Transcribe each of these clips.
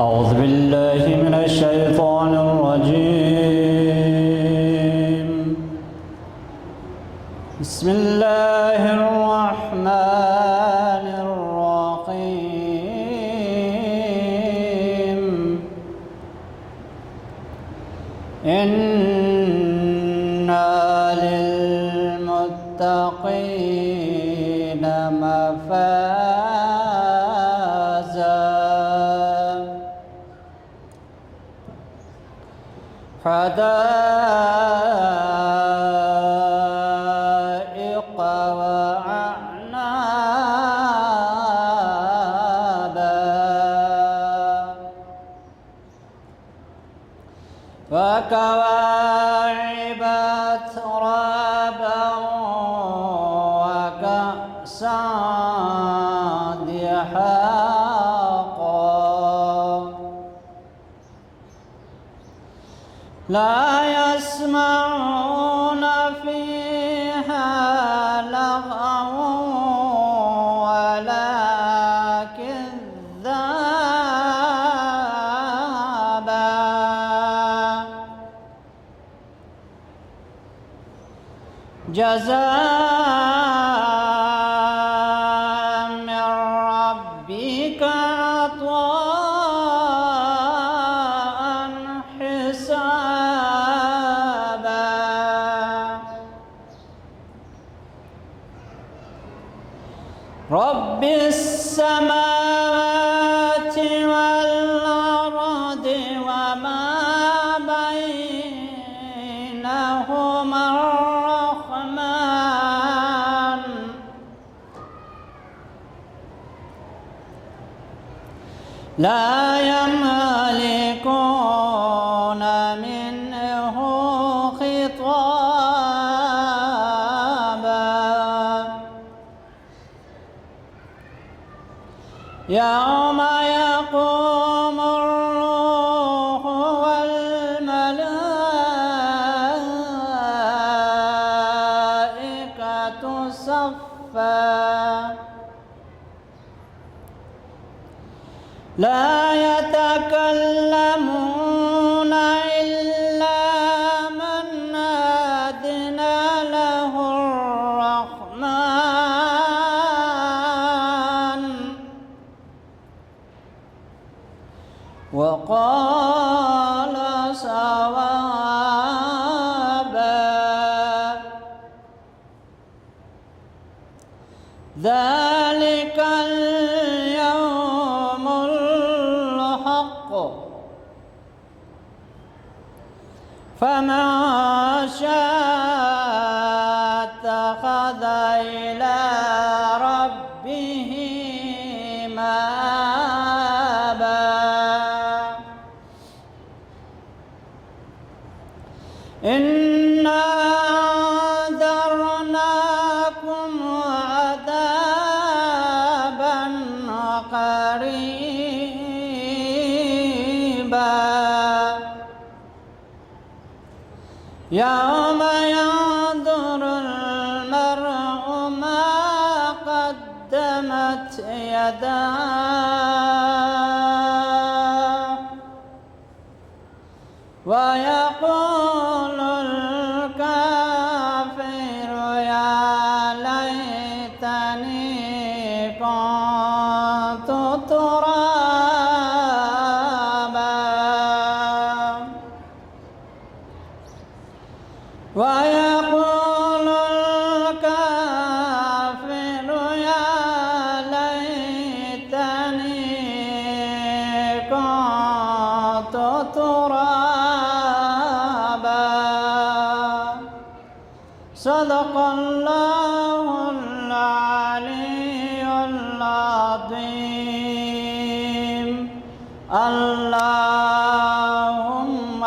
أعوذ بالله من الشيطان الرجيم. بسم الله الرحمن الرحيم. إنا للمتقين مفازا حدائق وأعنابا وكواعب أترابا وكأسا دحاقا لا يسمعون فيها لغوا ولا كذابا جزاء من ربك عطاء حسابا رب السماوات والأرض وما بينهما الرحمن لا يملكون منه خطابا يوم يقوم الروح والملائكة صفا لا يتكلمون إلا من أذن له الرحمن وقال صوابا ذلك اليوم الحق فمن شاء اتخذ إلى ربه مآبا إنا أنذرناكم عذابا قريبا يوم ينظر المرء ما قدمت يداه ويقول الكافر يا ليتني كنت ترابا ويقول الكافر يا ليتني كنت ترابا صدق الله العلي العظيم اللهم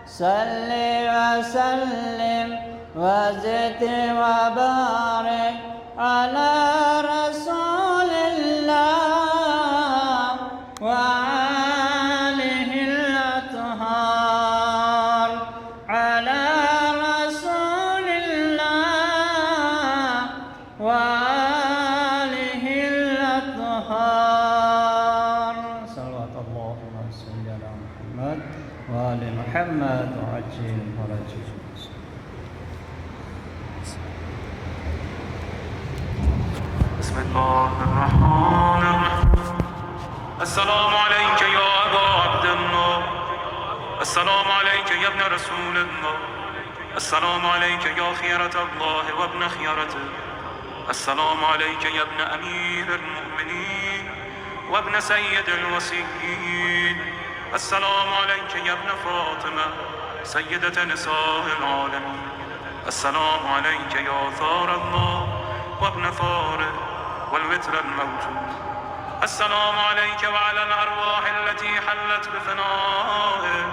صل وسلم وزد وبارك على رسول الله وآله الأطهار على رسول الله وآله الأطهار صلوات الله وآل محمد وعجل فرجهم. بسم الله الرحمن الرحيم. السلام عليك يا أبا عبد الله. السلام عليك يا ابن رسول الله. السلام عليك يا خيرة الله وابن خيرته. السلام عليك يا ابن أمير المؤمنين وابن سيد الوصيين. السلام عليك يا ابن فاطمة سيدة نساء العالمين. السلام عليك يا ثار الله وابن ثاره والوتر الموجود. السلام عليك وعلى الأرواح التي حلت بفنائه.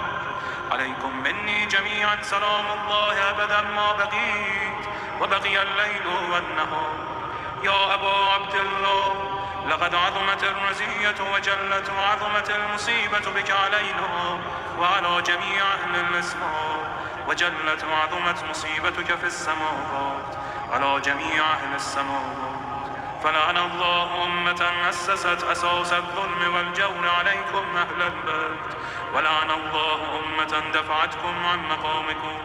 عليكم مني جميعا سلام الله أبدا ما بقيت وبقي الليل والنهار. يا أبا عبد الله، لقد عظمت الرزية وجلت وعظمت المصيبة بك علينا وعلى جميع أهل الإسلام، وجلت وعظمت مصيبتك في السماوات على جميع أهل السماوات. فلعن الله أمة أسست أساس الظلم والجور عليكم أهل البيت، ولعن الله أمة دفعتكم عن مقامكم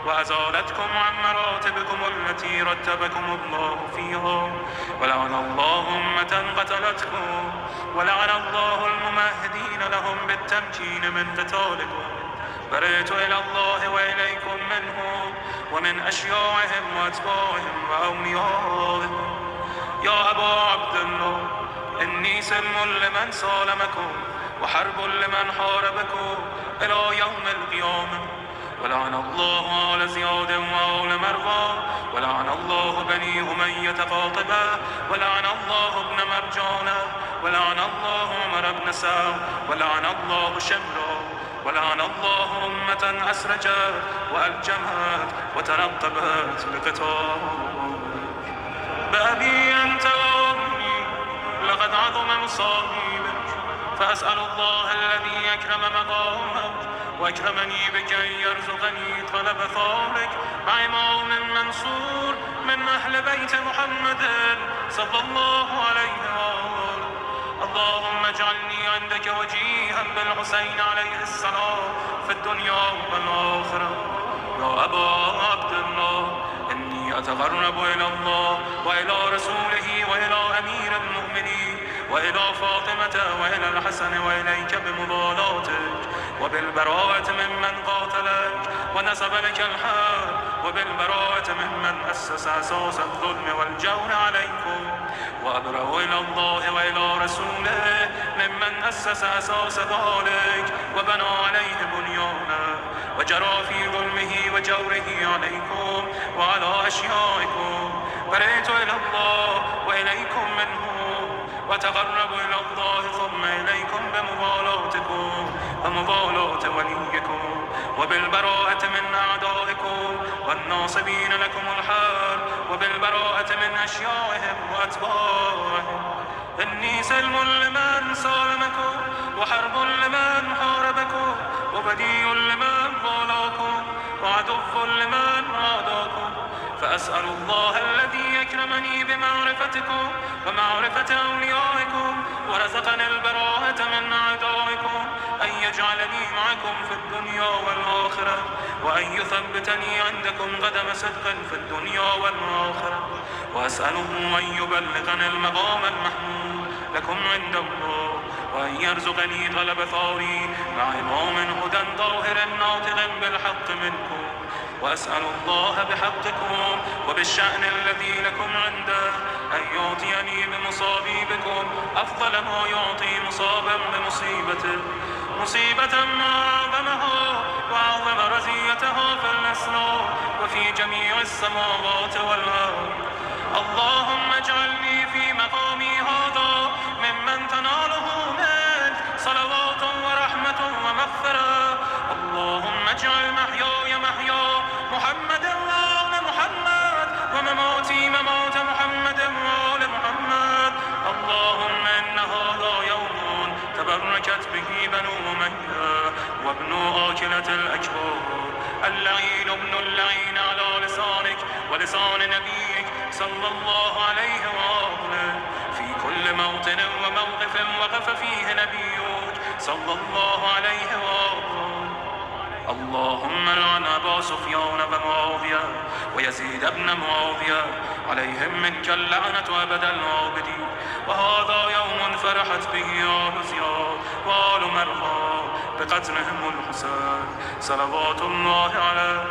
وأزالتكم عن مراتبكم التي رتبكم الله فيها، ولعن الله أمة قتلتكم، ولعن الله الممهدين لهم بالتمكين من قتالكم. برئت إلى الله وإليكم منهم ومن أشياعهم وأتباعهم وأوليائهم. يا أبا عبد الله، إني سلم لمن سالمكم وحرب لمن حاربكم إلى يوم القيامة. ولعن الله آل زياد وآل مروان، ولعن الله بني أمية قاطبة، ولعن الله ابن مرجانة، ولعن الله عمر بن سعد، ولعن الله شمرا، ولعن الله أمة أسرجت وألجمت وترقبت لقتال. بأبي أنت وأمي لقد عظم مصائبك، فأسأل الله الذي أكرم مقامك وأكرمني بك أن يرزقني طلب ثارك مع إمام منصور من أهل بيت محمد صلى الله عليه وآله. اللهم اجعلني عندك وجيها بالحسين عليه السلام في الدنيا والآخرة. يا أبا عبد الله، إني أتقرب إلى الله وإلى رسوله وإلى أمير المؤمنين وإلى فاطمة وإلى الحسن وإليك بمضالاتك وبالبراءة ممن قاتلك ونسب لك الحال، وبالبراءة ممن أسس أساس الظلم والجور عليكم. وأبرأ إلى الله وإلى رسوله ممن أسس أساس ذلك وبنى عليه بنيانا وجرى في ظلمه وجوره عليكم وعلى أشيائكم. برئت إلى الله وإليكم منه، وتقرب إلى الله ثم إليكم بمبالاتكم ومبالاة وليكم، وبالبراءة من أعدائكم والناصبين لكم الحال، وبالبراءة من أشيائهم وأتباعهم. إني سلم لمن سالمكم وحرب لمن حاربكم وبدي لمن والاكم وعدو لمن عاداكم. فأسأل الله الذي أكرمني بمعرفتكم ومعرفة أوليائكم ورزقني البراءة من أعدائكم أن يجعلني معكم في الدنيا والآخرة، وأن يثبتني عندكم قدم صدق في الدنيا والآخرة. وأسأله أن يبلغني المقام المحمود لكم عند الله، وأن يرزقني طلب ثاري مع إمام هدى طاهر ناطق بالحق منكم. وأسأل الله بحقكم وبالشأن الذي لكم عنده أن يعطيني بمصابيبكم أفضل ما يعطي مصابا بمصيبته، مصيبة ما أعظمها وأعظم رزيتها في الإسلام وفي جميع السماوات والأرض. اللهم اجعلني في مقامي هذا ممن تناله منك صلوات ورحمة ومغفرة. اللهم اجعل محياي محيا محمد وآل محمد، ومماتي ممات محمد وآل محمد. اللهم إن هذا يوم تبركت به بنو أمية وابن آكلة الأكبار، اللعين ابن اللعين على لسانك ولسان نبيك صلى الله عليه وآله، في كل موطن وموقف وقف فيه نبيك صلى الله عليه وآله. اللهم لعن أبا سفيان ومعاوية ويزيد بن معاوية عليهم منك اللعنة أبد العابدين. وهذا يوم فرحت به آل زياد وآل مرغى بقتلهم الحسين صلوات الله عليه.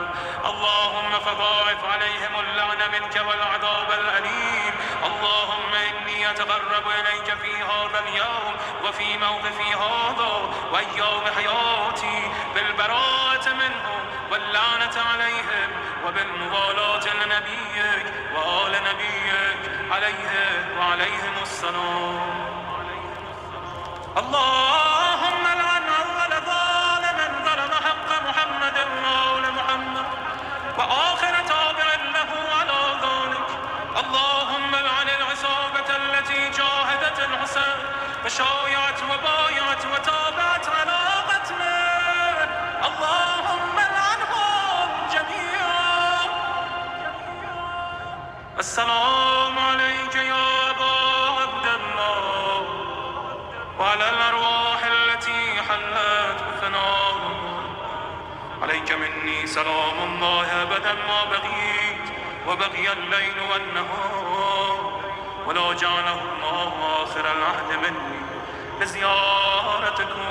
اللهم فضاعف عليهم اللعن منك والعذاب الأليم. اللهم إني أتقرب إليك في هذا اليوم وفي موقفي هذا وأيام حياتي بالبراءة منهم واللعنة عليهم وبالموالاة لنبيك وآل نبيك عليه وعليهم السلام. اللهم لعن أول ظالم ظلم حق محمد وآل محمد وآخر تابع له على ذلك. اللهم لعن العصابة التي جاهدت الحسين وشايعت وبايعت وتابعت على قتله. اللهم لعنهم جميعا. السلام عليك يا أبا عبد الله وعلى الأرواح التي حلت بفناء. عليك مني سلام الله أبدا ما بقيت وبقي الليل والنهار ولا جعله الله آخر العهد مني لزيارتكم.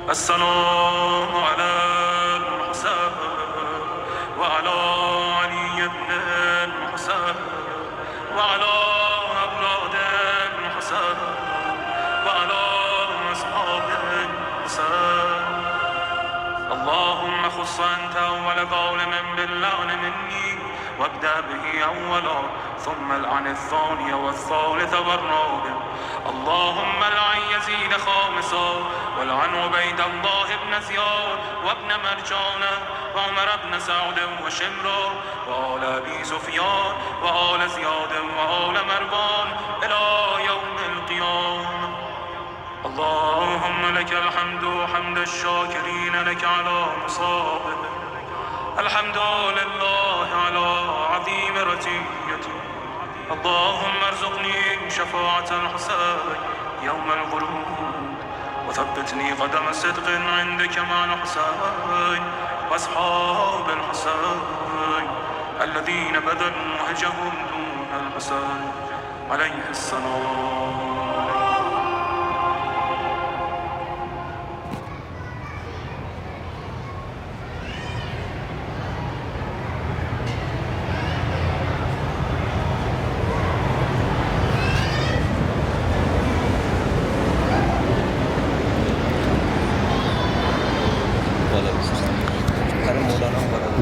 السلام على الحسين وعلى علي بن الحسين وعلى أولاد الحسين وعلى أصحاب الحسين. اللهم خص أنت أول ظالم باللعن مني وابدأ به أولا ثم العن الثاني والثالث والرابع. اللهم العن يزيد خامسا والعن عبيد الله بن زياد وابن مرجانة وعمر بن سعد وشمرا وآل أبي سفيان وآل زياد وآل مروان إلى يوم القيامة. اللهم لك الحمد حمد الشاكرين لك على مصابه. الحمد لله على عظيم رتيته. اللهم ارزقني شفاعة الحسين يوم الخلود وثبتني قدم صدق عندك مع الحسين وأصحاب الحسين الذين بذلوا وهجهم دون الحسين عليه السلام.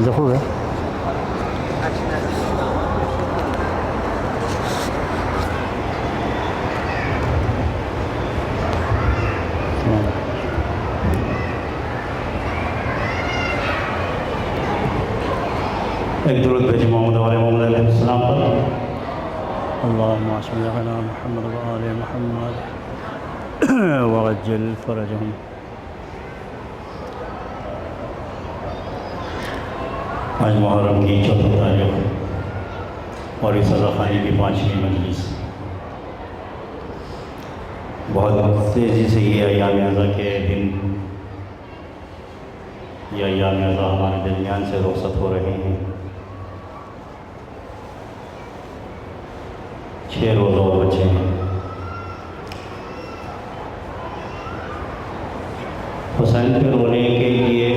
ظهور ہے ایک درود بھیجی محمد علیہ السلام پر. اللهم صل على محمد وآل محمد وعجل فرجهم. آج محرم کی 4 تاریخ اور اس رضاخانی کی 5ویں مجلس. بہت تیزی سے یہ ایام اعضا کے دن، یہ ایام اعضا ہمارے درمیان سے رخصت ہو رہے ہیں. 6 روز اور بچے ہیں. حسین کے رونے کے لیے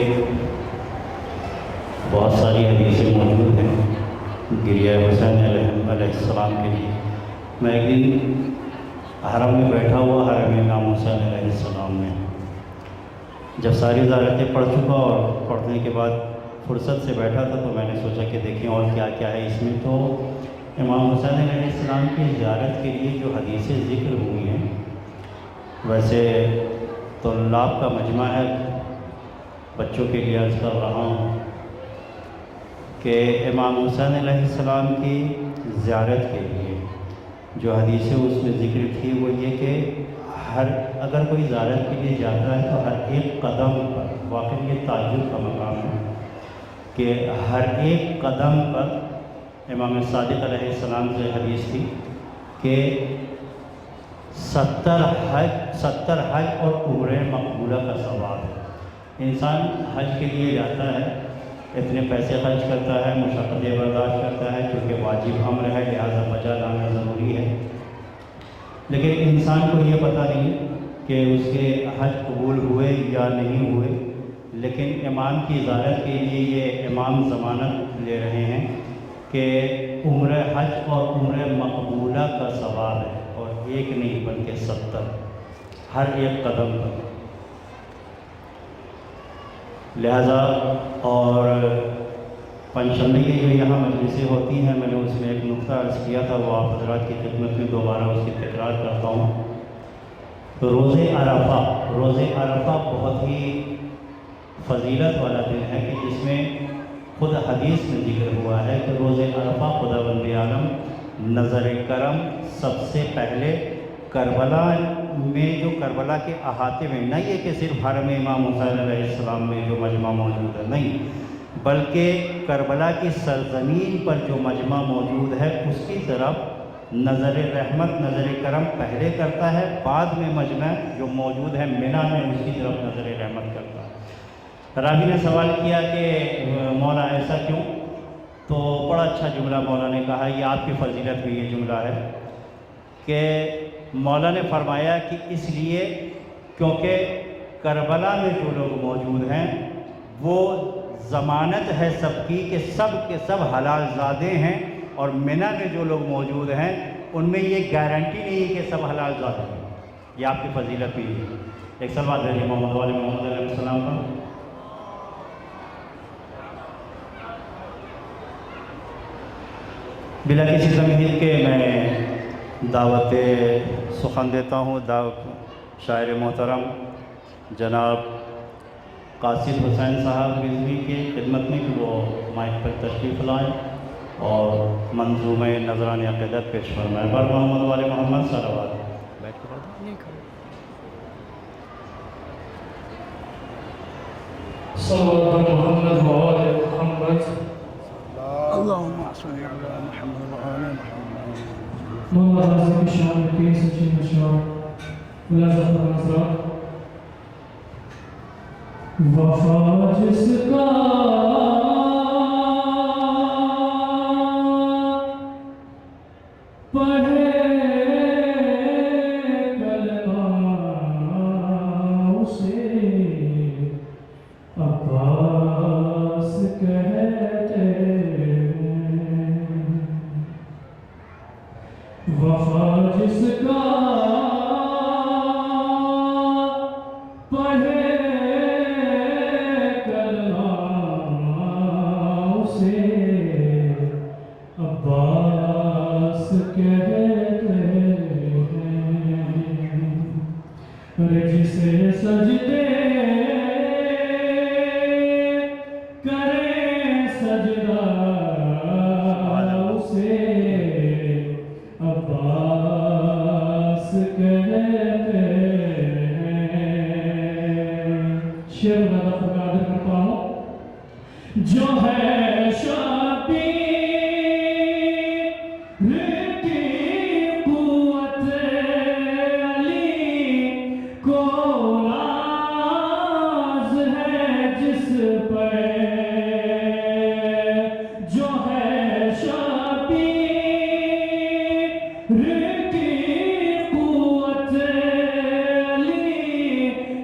بہت ساری حدیثیں موجود ہیں. گریہ حسین علیہ السلام کے لیے میں ایک دن حرم میں بیٹھا ہوا، حرم امام حسین علیہ السلام میں جب ساری زیارتیں پڑھ چکا اور پڑھنے کے بعد فرصت سے بیٹھا تھا تو میں نے سوچا کہ دیکھیں اور کیا کیا ہے اس میں. تو امام حسین علیہ السلام کی زیارت کے لیے جو حدیثیں ذکر ہوئی ہیں، ویسے طلاب کا مجمع ہے، بچوں کے لیے عرض کر رہا ہوں کہ امام حسین علیہ السلام کی زیارت کے لیے جو حدیثیں اس میں ذکر تھی وہ یہ کہ اگر کوئی زیارت کے لیے جاتا ہے تو ہر ایک قدم پر، واقعی یہ تعجب کا مقام ہے کہ ہر ایک قدم پر امام صادق علیہ السلام سے حدیث تھی کہ 70 حج اور عمرہ مقبولہ کا ثواب ہے۔ انسان حج کے لیے جاتا ہے، اتنے پیسے خرچ کرتا ہے، مشقتیں برداشت کرتا ہے، کیونکہ واجب امر ہے، لہٰذا بچا لانا ضروری ہے، لیکن انسان کو یہ پتہ نہیں کہ اس کے حج قبول ہوئے یا نہیں ہوئے۔ لیکن امام کی زیارت کے لیے یہ امام ضمانت لے رہے ہیں کہ عمرہ حج اور عمرہ مقبولہ کا ثواب ہے، اور ایک نہیں بلکہ 70 ہر ایک قدم پر۔ لہذا اور پنجشنبے کی جو یہاں مجلسیں ہوتی ہیں، میں نے اس میں ایک نقطہ عرض کیا تھا، وہ آپ حضرات کی خدمت میں دوبارہ اس کی تکرار کرتا ہوں۔ روز عرفہ بہت ہی فضیلت والا دن ہے کہ جس میں خود حدیث میں ذکر ہوا ہے کہ روز عرفہ خداوند عالم نظر کرم سب سے پہلے کربلا میں، جو کربلا کے احاطے میں، نہ یہ کہ صرف حرم امام حسین علیہ السلام میں جو مجمع موجود ہے، نہیں، بلکہ کربلا کی سرزمین پر جو مجمع موجود ہے اس کی طرف نظر رحمت، نظر کرم پہلے کرتا ہے، بعد میں مجمع جو موجود ہے منی میں اس کی طرف نظر رحمت کرتا ہے۔ راوی نے سوال کیا کہ مولا ایسا کیوں؟ تو بڑا اچھا جملہ مولا نے کہا، یہ آپ کی فضیلت بھی یہ جملہ ہے کہ مولا نے فرمایا کہ اس لیے کیونکہ کربلا میں جو لوگ موجود ہیں وہ ضمانت ہے سب کی کہ سب کے سب حلال زادے ہیں، اور منی میں جو لوگ موجود ہیں ان میں یہ گارنٹی نہیں کہ سب حلال زادے ہیں۔ یہ آپ کی فضیلت بھی ہے۔ ایک صلوات بھیجیے محمد علیہ السلام پر۔ بلا کسی تمہید کے میں دعوت سخن دیتا ہوں شاعر محترم جناب قاصد حسین صاحب رضوی کی خدمت میں کہ وہ مائک پر تشریف لائیں اور منظومہ نذران عقیدت پیش فرمائیں۔ بر محمد والے محمد صلوات۔ صلوات محمد وآل محمد۔ اللهم صل على محمد وآل محمد۔ مولا عظیم شان کے سچے نشان ملازم حضرات، وفا جس کا پڑھے کلمہ اسے عباس کہتے ہیں۔ وفا جس کا پڑھے کلمہ اسے عباس کہتے ہیں۔ جسے سجدے کرے سجدہ اسے عباس کہتے ہیں۔ شعر میں فرمایا کرتا ہوں، جو ہے شبیر کی قوت علی کو ناز ہے جس پر، جو ہے شبیر کی قوت علی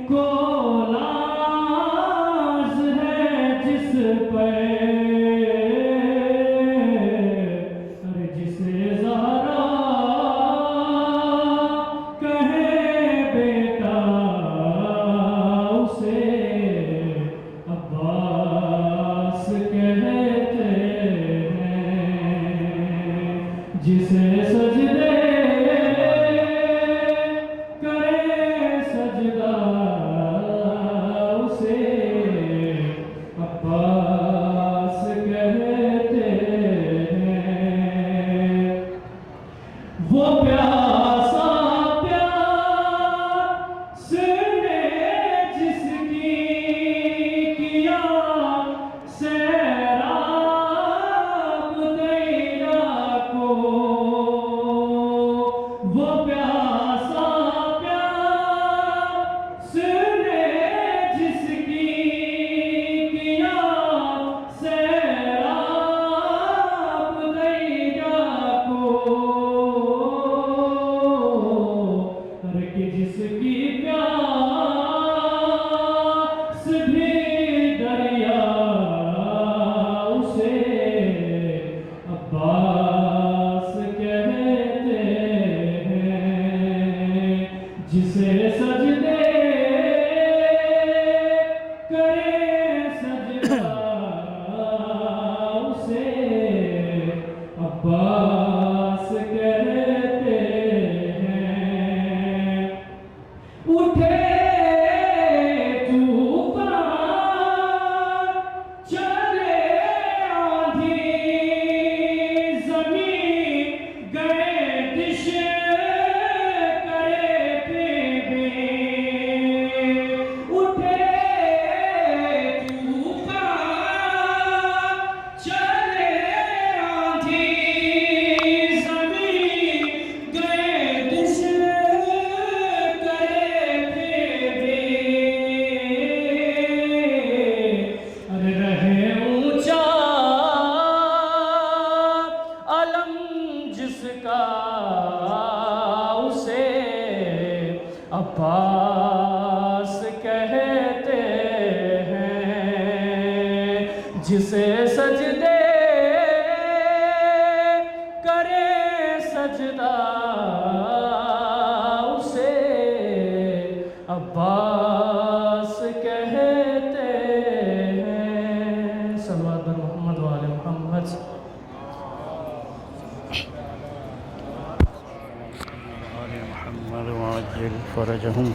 کو ناز ہے جس پر، جسے زہرا کہے بیٹا اسے عباس کہتے ہیں۔ جسے سجدے کرے سجدہ اسے عباس کہتے ہیں۔ وہ پیاسا پیاس نے جس کی کیا سیراب دریا کو، وہ پیاسا عباس کہتے ہیں جسے سجدے کرے سجدہ اسے عباس کہتے ہیں۔ صلوات بر محمد و آل محمد۔ محمد وعجل فرجهم۔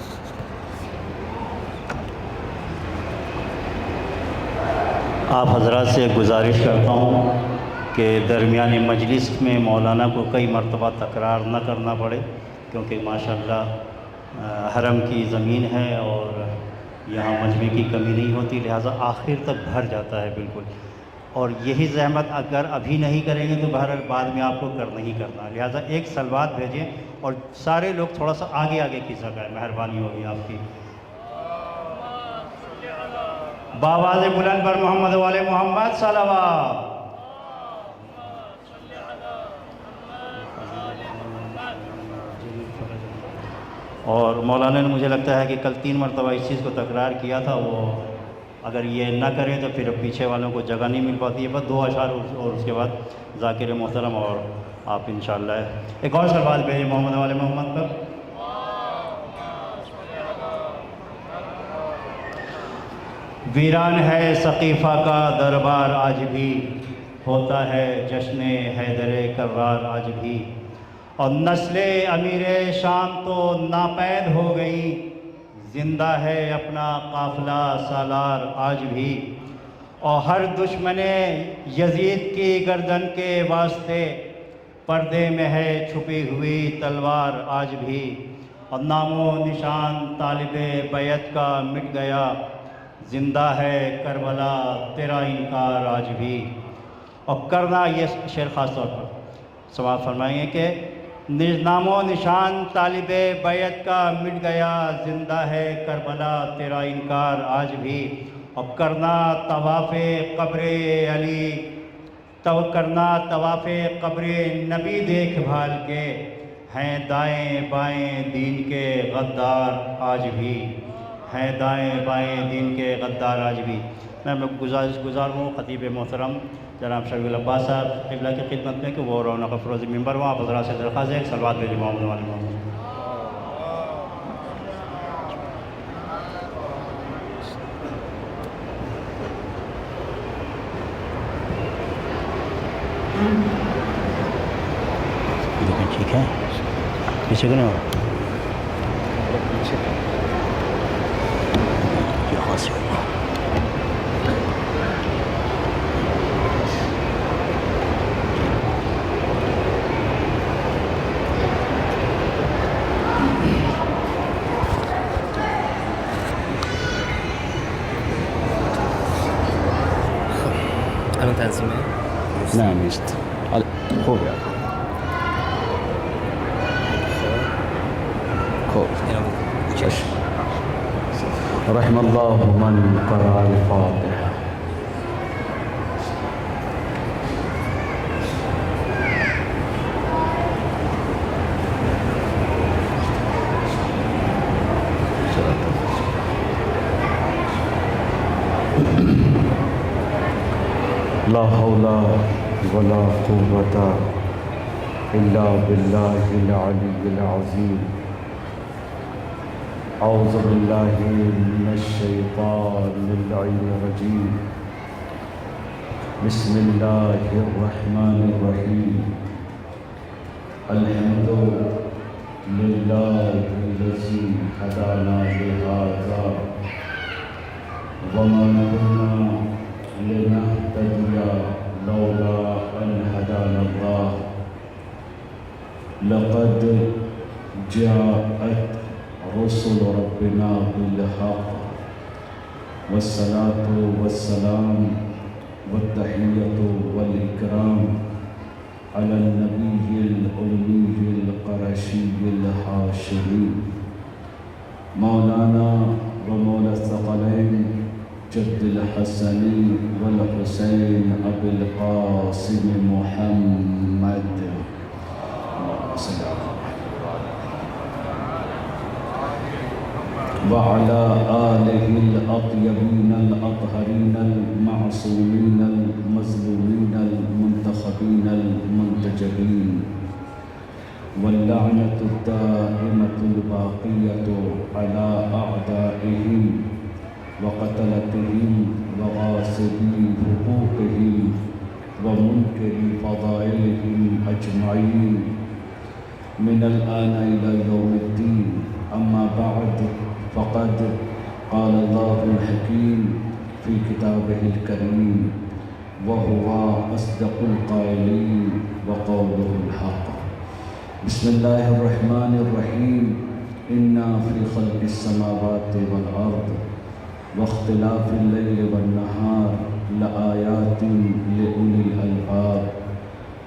آپ حضرات سے گزارش کرتا ہوں کہ درمیان مجلس میں مولانا کو کئی مرتبہ تکرار نہ کرنا پڑے، کیونکہ ماشاءاللہ حرم کی زمین ہے اور یہاں مجمع کی کمی نہیں ہوتی، لہٰذا آخر تک بھر جاتا ہے بالکل، اور یہی زحمت اگر ابھی نہیں کریں گے تو بہرحال بعد میں آپ کو کرنا ہی کرنا، لہٰذا ایک سلوات بھیجیں اور سارے لوگ تھوڑا سا آگے آگے کھینچا کریں، مہربانی ہوگی آپ کی۔ بآواز بلند پر محمد والے محمد صلوات۔ اور مولانا نے مجھے لگتا ہے کہ کل 3 مرتبہ اس چیز کو تکرار کیا تھا، وہ اگر یہ نہ کریں تو پھر پیچھے والوں کو جگہ نہیں مل پاتی ہے، بس 2 اشعار اور اس کے بعد ذاکر محترم اور آپ انشاءاللہ ایک اور سوال بھیجیں محمد والے محمد پر۔ ویران ہے ثقیفہ کا دربار آج بھی، ہوتا ہے جشن حیدر کرار آج بھی، اور نسل امیر شام تو ناپید ہو گئی، زندہ ہے اپنا قافلہ سالار آج بھی، اور ہر دشمن یزید کی گردن کے واسطے پردے میں ہے چھپی ہوئی تلوار آج بھی، اور نام و نشان طالب بیعت کا مٹ گیا، زندہ ہے کربلا تیرا انکار آج بھی۔ اور کرنا، یہ شعر خاص طور پر سماعت فرمائیں گے کہ نام و نشان طالب بیعت کا مٹ گیا، زندہ ہے کربلا تیرا انکار آج بھی، اور کرنا طواف قبر علی، کرنا طواف قبر نبی دیکھ بھال کے، ہیں دائیں بائیں دین کے غدار آج بھی، ہیں دائیں بائیں دین کے غدار آج بھی۔ میں گزار ہوں خطیب محترم جناب شفیع العباس صاحب قبلہ کی خدمت میں کہ وہ رونق افروز ممبر ہوں، آپ حضرات سے درخواست ہے ایک صلوات بھیجیں محمد والے محمد۔ دیکھیں ٹھیک ہے، پیچھے کو نہیں ہو یہاں سے أنا تنسيمه؟ نعم يست خوب يا خوب رحم الله من قرأ الفاتحة. لا حول ولا قوة إلا بالله العلي العظيم. أعوذ بالله من الشيطان اللعين الرجيم. بسم الله الرحمن الرحيم. الحمد لله الذي هدانا لهذا وما كنا لنهتدي لولا أن هدانا الله. لقد جاءت رسل ربنا بالحق والصلاة والسلام والتحية والإكرام على النبي الأمي القرشي الهاشمي مولانا ومولى الثقلين جد الحسن والحسين أبي القاسم محمد. اللهم صل على محمد. وعلى آله الأطيبين الأطهرين المعصومين المظلومين المنتخبين المنتجبين واللعنة الدائمة الباقية على أعدائهم وقتلتهم وغاصبي حقوقهم ومنكر فضائلهم أجمعين من الآن إلى يوم الدين. أما بعد فقد قال الله الحكيم في كتابه الكريم وهو أصدق القائلين وقوله الحق. بسم الله الرحمن الرحيم. إنا في خلق السماوات والأرض واختلاف الليل والنهار لآيات لأولي الألباب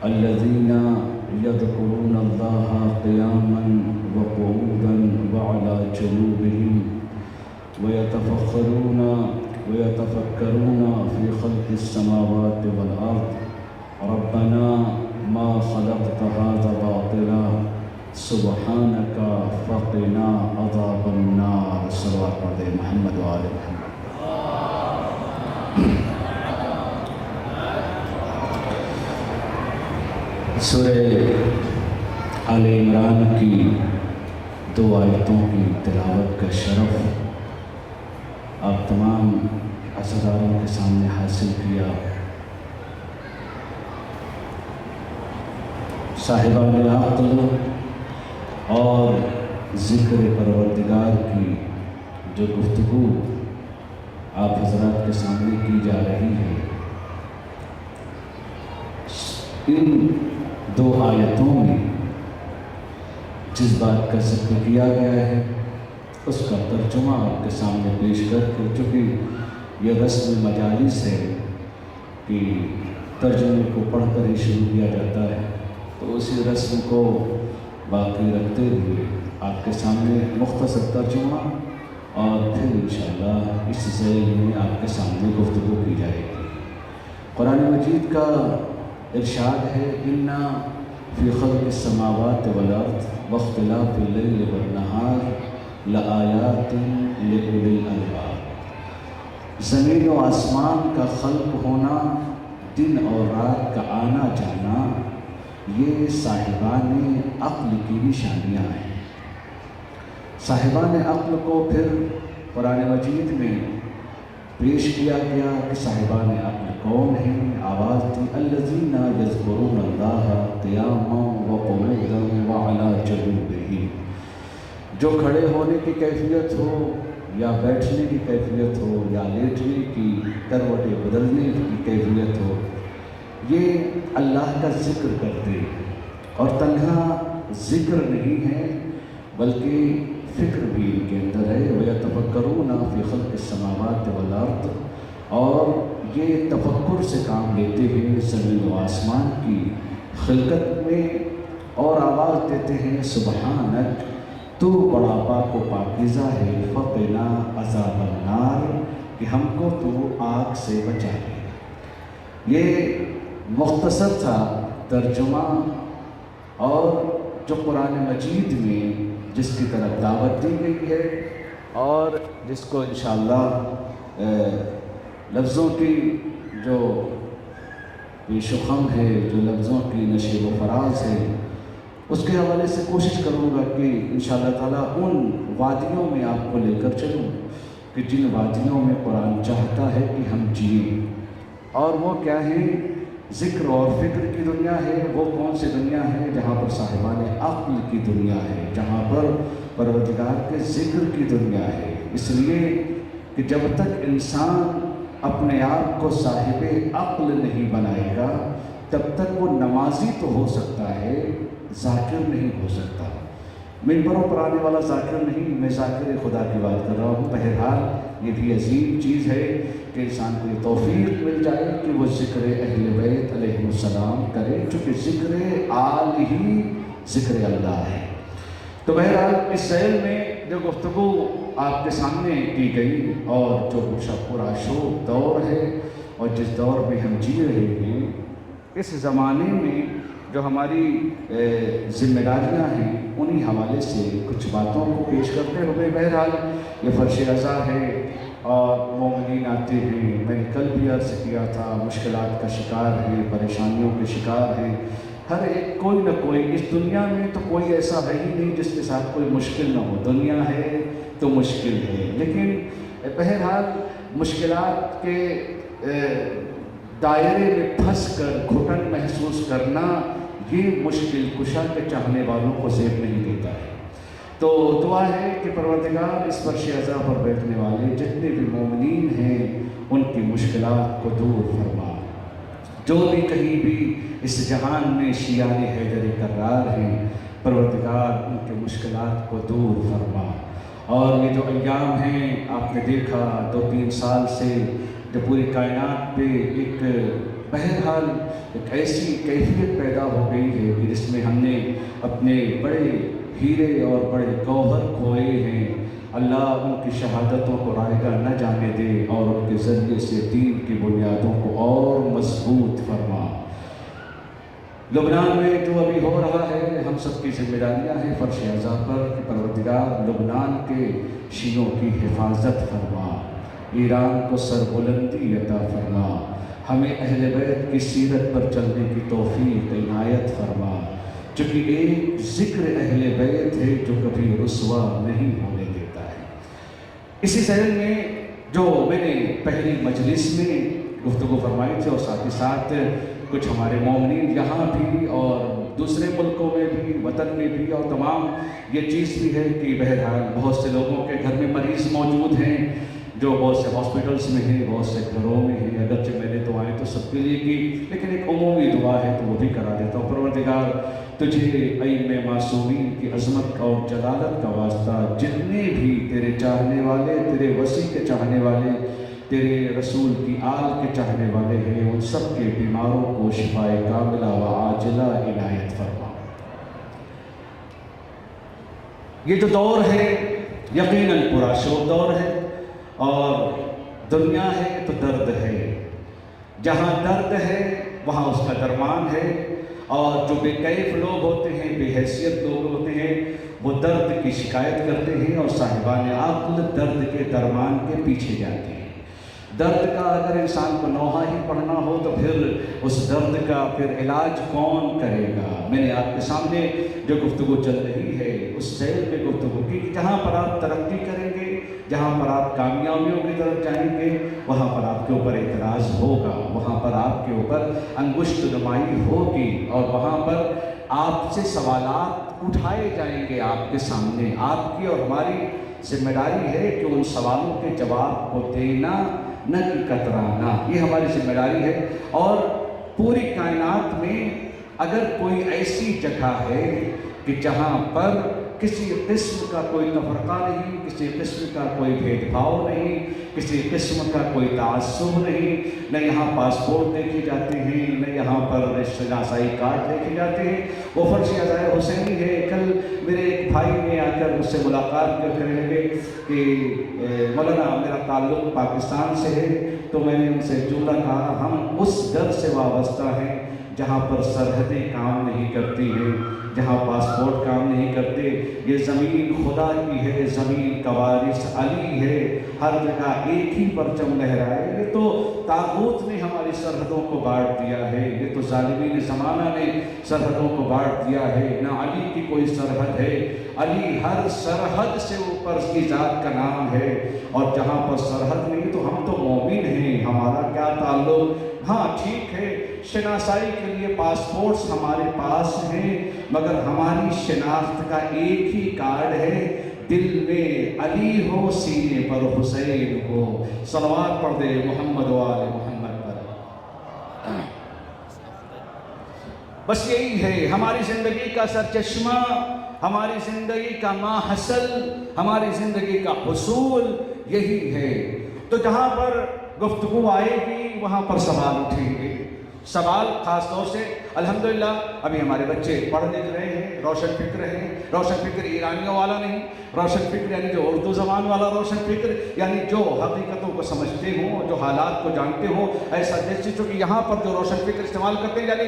الذين يذكرون الله قياما وقعودا وعلى جنوبهم ويتفكرون في خلق السماوات والأرض ربنا ما خلقت هذا باطلا سبحانك فقنا عذاب النار. صلوات علی محمد وآل محمد. سورہ آل عمران کی 2 آیتوں کی تلاوت کا شرف آپ تمام عزیزانوں کے سامنے حاصل کیا. صاحبان عقل اور ذکر پروردگار کی جو گفتگو آپ حضرات کے سامنے کی جا رہی ہے، ان 2 آیتوں میں جس بات کا ذکر کیا گیا ہے اس کا ترجمہ آپ کے سامنے پیش کر کے، چونکہ یہ رسم مجالس ہے کہ ترجمے کو پڑھ کر ہی شروع کیا جاتا ہے، تو اسی رسم کو باقی رکھتے ہوئے آپ کے سامنے مختصر ترجمہ اور پھر انشاءاللہ اس ذیل میں آپ کے سامنے گفتگو کی جائے گی. قرآن مجید کا ارشاد ہے اِنَّا فِي خَلْقِ السَّمَاوَاتِ وَالْأَرْضِ وَاخْتِلَافِ اللَّيْلِ وَالنَّهَارِ لَآيَاتٍ لِأُولِي الْأَلْبَابِ. زمین و آسمان کا خلق ہونا، دن اور رات کا آنا جانا، یہ صاحبان عقل کی نشانیاں ہیں. صاحبان عقل کو پھر قرآن مجید میں پیش کیا گیا کہ صاحبان عقل کون ہیں. آواز تھی الذین یذکرون اللہ قیاما وقعودا وعلی جنوبہم. جو کھڑے ہونے کی کیفیت ہو یا بیٹھنے کی کیفیت ہو یا لیٹنے کی کروٹیں بدلنے کی کیفیت ہو، یہ اللہ کا ذکر کرتے ہیں. اور تنہا ذکر نہیں ہے بلکہ فکر بھی ان کے اندر ہے. وَيَتَفَكَّرُونَ فِي خَلْقِ السَّمَاوَاتِ وَالْأَرْضِ، اور یہ تفکر سے کام لیتے ہیں زمین و آسمان کی خلقت میں، اور آواز دیتے ہیں سبحانک، تو بڑا پاک و پاکیزہ ہے، فقنا عذاب النار، کہ ہم کو تو آگ سے بچا لے. یہ مختصر تھا ترجمہ، اور جو قرآن مجید میں جس کی طرف دعوت دی گئی ہے اور جس کو انشاءاللہ لفظوں کی جو پیش و خم ہے، جو لفظوں کی نشیب و فراز ہے، اس کے حوالے سے کوشش کروں گا کہ انشاءاللہ تعالیٰ ان وادیوں میں آپ کو لے کر چلوں کہ جن وادیوں میں قرآن چاہتا ہے کہ ہم جئیں. اور وہ کیا ہیں؟ ذکر اور فکر کی دنیا ہے. وہ کون سی دنیا ہے؟ جہاں پر صاحبان عقل کی دنیا ہے، جہاں پر پروردگار کے ذکر کی دنیا ہے. اس لیے کہ جب تک انسان اپنے آپ کو صاحب عقل نہیں بنائے گا تب تک وہ نمازی تو ہو سکتا ہے، ذاکر نہیں ہو سکتا. منبروں پر آنے والا ذاکر نہیں، میں ذاکر خدا کی بات کر رہا ہوں. بہرحال یہ بھی عظیم چیز ہے کہ انسان کو یہ توفیق مل جائے کہ وہ ذکر اہل بیت علیہ السلام کرے، چونکہ ذکر آل ہی ذکر اللہ ہے. تو بہرحال اس ذیل میں جو گفتگو آپ کے سامنے کی گئی اور جو پورا شوق دور ہے اور جس دور میں ہم جی رہے ہیں، اس زمانے میں جو ہماری ذمہ داریاں ہیں انہی حوالے سے کچھ باتوں کو پیش کرتے ہوئے، بہرحال یہ فرش عزا ہے اور مومنین آتے ہیں، میں نے کل بھی عرض کیا تھا، مشکلات کا شکار ہے، پریشانیوں کے شکار ہیں، ہر ایک کوئی نہ کوئی، اس دنیا میں تو کوئی ایسا ہے ہی نہیں جس کے ساتھ کوئی مشکل نہ ہو، دنیا ہے تو مشکل ہے، لیکن بہرحال مشکلات کے دائرے میں پھنس کر گھٹن محسوس کرنا یہ مشکل کشا کے چاہنے والوں کو زیب نہیں دیتا ہے۔ تو دعا ہے کہ پروردگار اس فرش عزا پر بیٹھنے والے جتنے بھی مومنین ہیں ان کی مشکلات کو دور فرما، جو بھی کہیں بھی اس جہان میں شیعان حیدر کرار ہیں پروردگار ان کے مشکلات کو دور فرما۔ اور یہ جو ایام ہیں آپ نے دیکھا 2-3 سال سے جو پوری کائنات پہ ایک بہرحال ایک ایسی کیفیت پیدا ہو گئی ہے کہ جس میں ہم نے اپنے بڑے ہیرے اور بڑے گوہر کھوئے ہیں، اللہ ان کی شہادتوں کو رائگاں نہ جانے دے اور ان کے ذریعے سے دین کی بنیادوں کو اور مضبوط فرما۔ لبنان میں جو ابھی ہو رہا ہے ہم سب کی ذمہ داریاں ہیں فرش عزا پر کہ پروردگار لبنان کے شیعوں کی حفاظت فرما، ایران کو سربلندی عطا فرما، ہمیں اہل بیت کی سیرت پر چلنے کی توفیق عنایت فرما، چونکہ ایک ذکر اہل بیت ہے جو کبھی رسوا نہیں ہونے دیتا ہے۔ اسی ذہن میں جو میں نے پہلی مجلس میں گفتگو فرمائی تھی اور ساتھ ہی ساتھ کچھ ہمارے مومنین یہاں بھی اور دوسرے ملکوں میں بھی، وطن میں بھی، اور تمام یہ چیز بھی ہے کہ بہرحال بہت سے لوگوں کے گھر میں مریض موجود ہیں جو بہت سے ہاسپٹلس میں ہیں، بہت سے گھروں میں ہیں، اگرچہ میں نے دعائیں تو سب کے لیے کی لیکن ایک عمومی دعا ہے تو وہ بھی کرا دیتا ہوں۔ پروردگار تجھے ائمہ معصومین کی عظمت اور جلالت کا واسطہ جتنے بھی تیرے چاہنے والے، تیرے وسیع کے چاہنے والے، تیرے رسول کی آل کے چاہنے والے ہیں ان سب کے بیماروں کو شفائے کاملہ و عاجلہ عنایت فرما۔ یہ جو دور ہے یقیناً پراشور دور ہے اور دنیا ہے تو درد ہے، جہاں درد ہے وہاں اس کا درمان ہے، اور جو بے کیف لوگ ہوتے ہیں، بے حیثیت لوگ ہوتے ہیں، وہ درد کی شکایت کرتے ہیں اور صاحبان عقل درد کے درمان کے پیچھے جاتے ہیں۔ درد کا اگر انسان کو نوحہ ہی پڑھنا ہو تو پھر اس درد کا پھر علاج کون کرے گا؟ میں نے آپ کے سامنے جو گفتگو چل رہی ہے اس سیل میں گفتگو کی کہ جہاں پر آپ ترقی کریں گے، جہاں پر آپ کامیابیوں کی طرف جائیں گے، وہاں پر آپ کے اوپر اعتراض ہوگا، وہاں پر آپ کے اوپر انگشت نمائی ہوگی، اور وہاں پر آپ سے سوالات اٹھائے جائیں گے آپ کے سامنے۔ آپ کی اور ہماری ذمہ داری ہے کہ ان سوالوں کے جواب کو دینا، نہ کہ کترانا، یہ ہماری ذمہ داری ہے۔ اور پوری کائنات میں اگر کوئی ایسی جگہ ہے کہ جہاں پر کسی قسم کا کوئی تفرقہ نہیں، کسی قسم کا کوئی بھید بھاؤ نہیں، کسی قسم کا کوئی تعصب نہیں، نہ یہاں پاسپورٹ دیکھے جاتے ہیں، نہ یہاں پر شناسائی کارڈ دیکھے جاتے ہیں، وہ فرش عزا حسینی ہے۔ کل میرے ایک بھائی نے آ کر مجھ سے ملاقات کر کے لگے کہ مولانا میرا تعلق پاکستان سے ہے، تو میں نے ان سے جملہ کہا ہم اس در سے وابستہ ہیں جہاں پر سرحدیں کام نہیں کرتی ہیں، جہاں پاسپورٹ کام نہیں کرتے۔ یہ زمین خدا کی ہے، زمین کا وارث علی ہے، ہر جگہ ایک ہی پرچم لہرائے۔ یہ تو طاغوت نے ہماری سرحدوں کو بانٹ دیا ہے، یہ تو ظالمین زمانہ نے سرحدوں کو بانٹ دیا ہے، نہ علی کی کوئی سرحد ہے، علی ہر سرحد سے اوپر اس کی ذات کا نام ہے، اور جہاں پر سرحد نہیں تو ہم تو مومن ہیں، ہمارا کیا تعلق؟ ہاں ٹھیک ہے، شناسائی کے لیے پاسپورٹس ہمارے پاس ہیں، مگر ہماری شناخت کا ایک ہی کارڈ ہے، دل میں علی ہو سینے پر حسین ہو۔ صلوات پڑھ دے محمد و آل محمد پر۔ بس یہی ہے ہماری زندگی کا سرچشمہ، ہماری زندگی کا ماحصل، ہماری زندگی کا حصول یہی ہے۔ تو جہاں پر گفتگو آئے گی وہاں پر سوال اٹھیں گے، سوال خاص طور سے الحمدللہ ابھی ہمارے بچے پڑھ لکھ رہے ہیں، روشن فکر ہیں، روشن فکر ایرانیوں والا نہیں، روشن فکر یعنی جو اردو زبان والا روشن فکر، یعنی جو حقیقتوں کو سمجھتے ہوں، جو حالات کو جانتے ہوں، ایسا جیسے چونکہ یہاں پر جو روشن فکر استعمال کرتے ہیں یعنی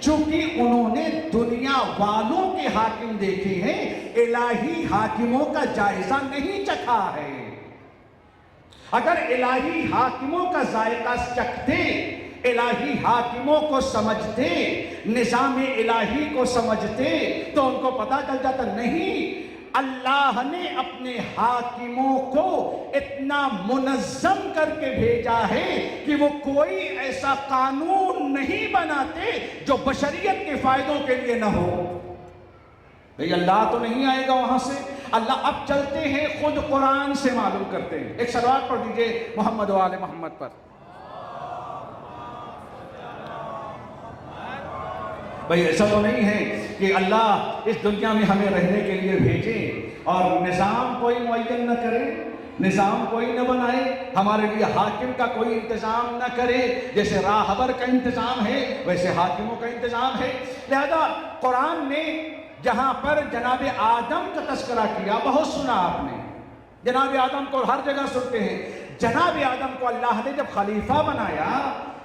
چونکہ انہوں نے دنیا والوں کے حاکم دیکھے ہیں، الہی حاکموں کا جائزہ نہیں چکھا ہے۔ اگر الہی حاکموں کا ذائقہ چکھتے، الہی حاکموں کو سمجھتے، نظام الہی کو سمجھتے، تو ان کو پتہ چل جاتا نہیں، اللہ نے اپنے حاکموں کو اتنا منظم کر کے بھیجا ہے کہ وہ کوئی ایسا قانون نہیں بناتے جو بشریت کے فائدوں کے لیے نہ ہو۔ بھئی اللہ تو نہیں آئے گا وہاں سے، اللہ اب چلتے ہیں خود قرآن سے معلوم کرتے ہیں۔ ایک صلوات پڑھ دیجئے محمد و آل محمد پر۔ بھئی ایسا تو نہیں ہے کہ اللہ اس دنیا میں ہمیں رہنے کے لیے بھیجے اور نظام کوئی معین نہ کرے، نظام کوئی نہ بنائے، ہمارے لیے حاکم کا کوئی انتظام نہ کرے، جیسے راہبر کا انتظام ہے ویسے حاکموں کا انتظام ہے۔ لہذا قرآن نے جہاں پر جناب آدم کا تذکرہ کیا، بہت سنا آپ نے، جناب آدم کو ہر جگہ سنتے ہیں۔ جناب آدم کو اللہ نے جب خلیفہ بنایا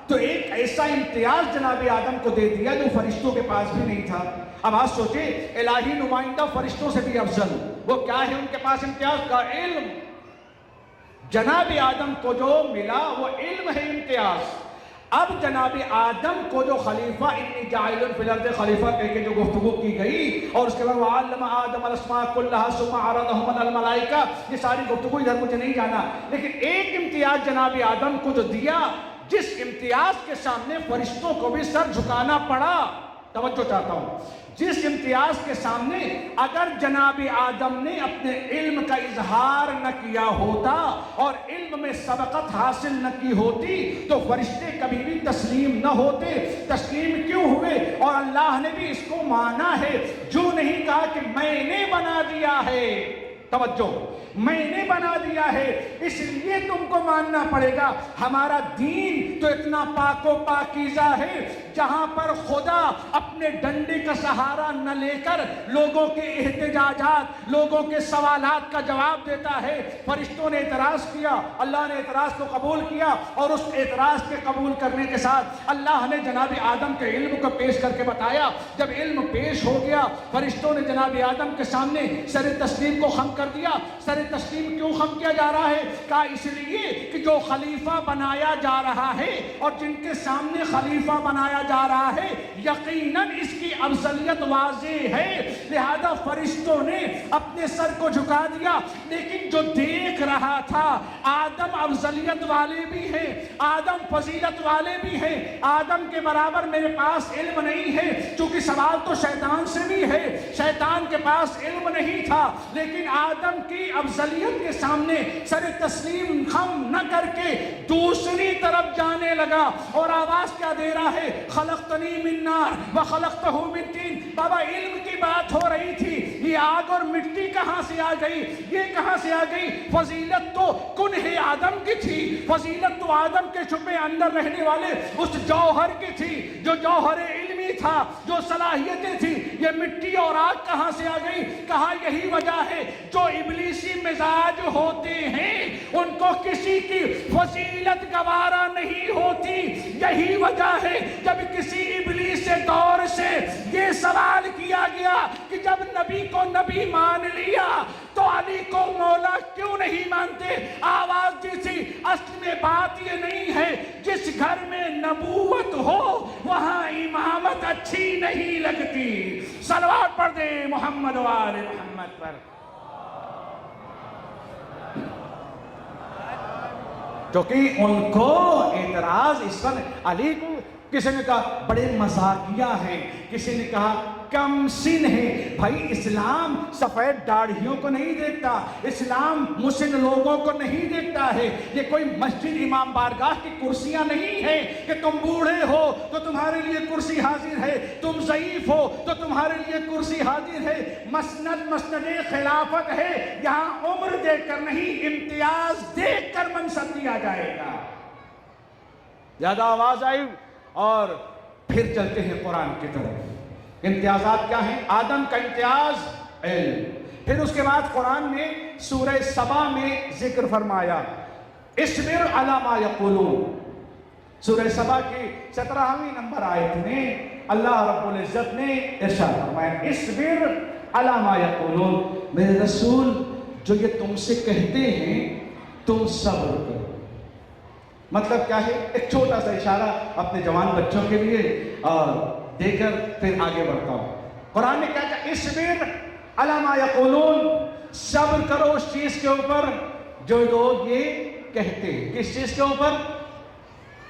تو ایک ایسا امتیاز جناب آدم کو دے دیا جو فرشتوں کے پاس بھی نہیں تھا۔ اب آج سوچیں، الہی نمائندہ فرشتوں سے بھی افضل، وہ کیا ہے ان کے پاس امتیاز کا؟ علم۔ جناب آدم کو جو ملا وہ علم ہے، امتیاز۔ اب جناب آدم کو جو خلیفہ انی جاعل فی الارض خلیفہ کہہ کے جو گفتگو کی گئی، اور اس کے بعد وعلم آدم الاسماء کلھا ثم عرضهم علی الملائکہ، یہ ساری گفتگو ادھر مجھے نہیں جانا، لیکن ایک امتیاز جناب آدم کو جو دیا، جس امتیاز کے سامنے فرشتوں کو بھی سر جھکانا پڑا، توجہ چاہتا ہوں، جس امتیاز کے سامنے اگر جناب آدم نے اپنے علم کا اظہار نہ کیا ہوتا اور علم میں سبقت حاصل نہ کی ہوتی تو فرشتے کبھی بھی تسلیم نہ ہوتے۔ تسلیم کیوں ہوئے؟ اور اللہ نے بھی اس کو مانا ہے، جو نہیں کہا کہ میں نے بنا دیا ہے، توجہ، میں نے بنا دیا ہے، اس لیے تم کو ماننا پڑے گا۔ ہمارا دین تو اتنا پاک و پاکیزہ ہے جہاں پر خدا اپنے ڈنڈے کا سہارا نہ لے کر لوگوں کے احتجاجات، لوگوں کے سوالات کا جواب دیتا ہے۔ فرشتوں نے اعتراض کیا، اللہ نے اعتراض کو قبول کیا، اور اس اعتراض کے قبول کرنے کے ساتھ اللہ نے جناب آدم کے علم کو پیش کر کے بتایا۔ جب علم پیش ہو گیا، فرشتوں نے جناب آدم کے سامنے سر تسلیم کو خم کر دیا۔ سر تسلیم کیوں خم کیا جا رہا ہے؟ کہا اس لیے کہ جو خلیفہ بنایا جا رہا ہے اور جن کے سامنے خلیفہ بنایا جا رہا ہے یقیناً اس کی افضلیت واضح ہے، لہذا فرشتوں نے اپنے سر کو جھکا دیا۔ لیکن جو دیکھ رہا تھا، آدم افضلیت والے بھی ہیں، آدم فضیلت والے بھی ہیں، آدم کے برابر میرے پاس علم نہیں ہے، چونکہ سوال تو شیطان سے بھی ہے، شیطان کے پاس علم نہیں تھا، لیکن آدم کی افضلیت کے سامنے سر تسلیم خم نہ کر کے دوسری طرف جانے لگا، اور آواز کیا دے رہا ہے؟ خلقتنی من نار وخلقتہ من طین۔ بابا علم کی بات ہو رہی تھی، یہ آگ اور مٹی کہاں سے آ گئی؟ یہ کہاں سے آ گئی؟ فضیلت تو کنہ آدم کی تھی، فضیلت تو آدم کے چھپے اندر رہنے والے اس جوہر کی تھی جو جوہر علمی تھا، جو صلاحیتیں تھی۔ یہ مٹی اور آگ کہاں سے آ گئی؟ کہا یہی وجہ ہے جو ابلیسی مزاج ہوتے ہیں ان کو کسی کی فضیلت گوارا نہیں ہوتی۔ یہی وجہ ہے جب کسی ابلیس دور سے یہ سوال کیا گیا کہ جب نبی کو نبی مان لیا تو علی کو مولا کیوں نہیں مانتے؟ آواز دی تھی، اصل میں بات یہ نہیں ہے، جس گھر میں نبوت ہو وہاں امامت اچھی نہیں لگتی۔ صلوات پڑھ دے محمد و آل محمد پر۔ کیونکہ ان کو اعتراض اس پر علی کو، کسی نے کہا بڑے مزاقیہ ہیں، کسی نے کہا کم سن ہے۔ بھائی اسلام سفید داڑھیوں کو نہیں دیکھتا، اسلام مسن لوگوں کو نہیں دیکھتا ہے۔ یہ کوئی مسجد امام بارگاہ کی کرسیاں نہیں ہیں کہ تم بوڑھے ہو تو تمہارے لیے کرسی حاضر ہے، تم ضعیف ہو تو تمہارے لیے کرسی حاضر ہے۔ مسند خلافت ہے، یہاں عمر دیکھ کر نہیں، امتیاز دیکھ کر منصب دیا جائے گا۔ زیادہ آواز آئی اور پھر چلتے ہیں قرآن کی طرف۔ امتیازات کیا ہیں؟ آدم کا امتیاز علم۔ پھر اس کے بعد قرآن نے سورہ سبا میں ذکر فرمایا اصبر علی ما یقولون، سورہ سبا کی 17ویں نمبر آیت میں اللہ رب العزت نے ارشاد فرمایا اصبر علی ما یقولون، میرے رسول جو یہ تم سے کہتے ہیں تم صبر کرو۔ مطلب کیا ہے؟ ایک چھوٹا سا اشارہ اپنے جوان بچوں کے لیے اور دے کر پھر آگے بڑھتا ہوں۔ قرآن نے کیا کہا؟ اصبر علی ما یقولون، صبر کرو اس چیز کے اوپر جو لوگ یہ کہتے ہیں۔ کس چیز کے اوپر؟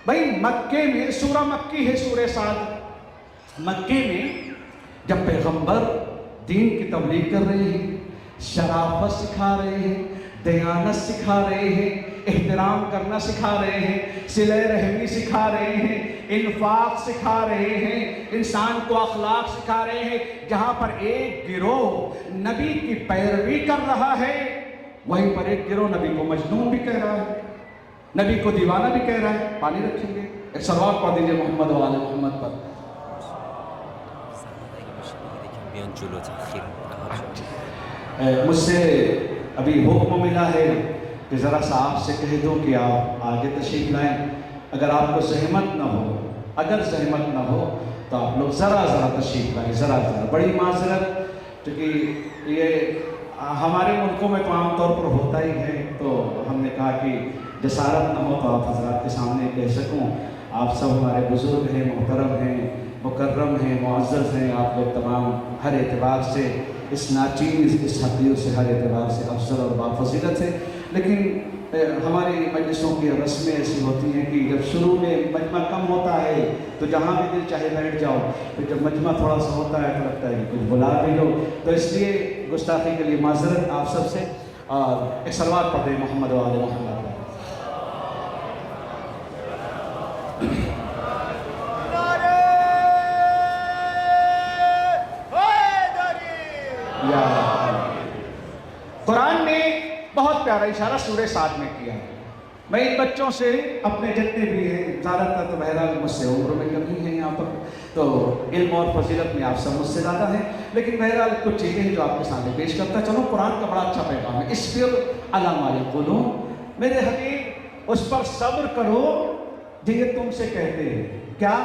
بھائی مکے میں، سورہ مکی ہے سورہ صاد، مکے میں جب پیغمبر دین کی تبلیغ کر رہے ہیں، شرافت سکھا رہے ہیں، دیانت سکھا رہے ہیں، احترام کرنا سکھا رہے ہیں، صلہ رحمی سکھا رہے ہیں، انفاق سکھا رہے ہیں، انسان کو اخلاق سکھا رہے ہیں، جہاں پر ایک گروہ نبی کی پیروی کر رہا ہے وہیں پر ایک گروہ نبی کو مجنون بھی کہہ رہا ہے، نبی کو دیوانہ بھی کہہ رہا ہے۔ پانی رکھیں گے، ایک صلوات پڑھ دیجئے محمد و آل محمد پر۔ مجھ سے ابھی حکم ملا ہے کہ ذرا سا آپ سے کہہ دوں کہ آپ آگے تشریف لائیں۔ اگر آپ کو زحمت نہ ہو، اگر زحمت نہ ہو تو آپ لوگ ذرا تشریف لائیں، ذرا بڑی معذرت، کیونکہ یہ ہمارے ملکوں میں تو عام طور پر ہوتا ہی ہے، تو ہم نے کہا کہ جسارت نہ ہو تو آپ حضرات کے سامنے کہہ سکوں۔ آپ سب ہمارے بزرگ ہیں، محترم ہیں، مکرم ہیں، معزز ہیں، آپ لوگ تمام ہر اعتبار سے اس ناچیز، اس حقیقت سے ہر اعتبار سے افضل اور بافضیلت ہے، لیکن ہماری مجلسوں کی رسمیں ایسی ہوتی ہیں کہ جب شروع میں مجمع کم ہوتا ہے تو جہاں بھی دل چاہے بیٹھ جاؤ، پھر جب مجمع تھوڑا سا ہوتا ہے تو لگتا ہے کہ کچھ بلا بھی لو، تو اس لیے گستاخی کے لیے معذرت آپ سب سے، اور ایک صلوات پڑھ دیں محمد و آل محمد۔ قرآن نے بہت پیارا اشارہ سورہ صاد میں کیا۔ میں ان بچوں سے اپنے جتنے بھی ہیں، زیادہ تر تو بہرحال مجھ سے عمر میں کمی ہے، یہاں پر تو علم اور فضیلت میں آپ سب مجھ سے زیادہ ہیں، لیکن بہرحال کچھ چیزیں ہیں جو آپ کے سامنے پیش کرتا چلو۔ قرآن کا بڑا اچھا پیغام ہے، اصبر علی ما یقولون، میرے حبیب اس پر صبر کرو جو یہ تم سے کہتے ہیں۔ کیا؟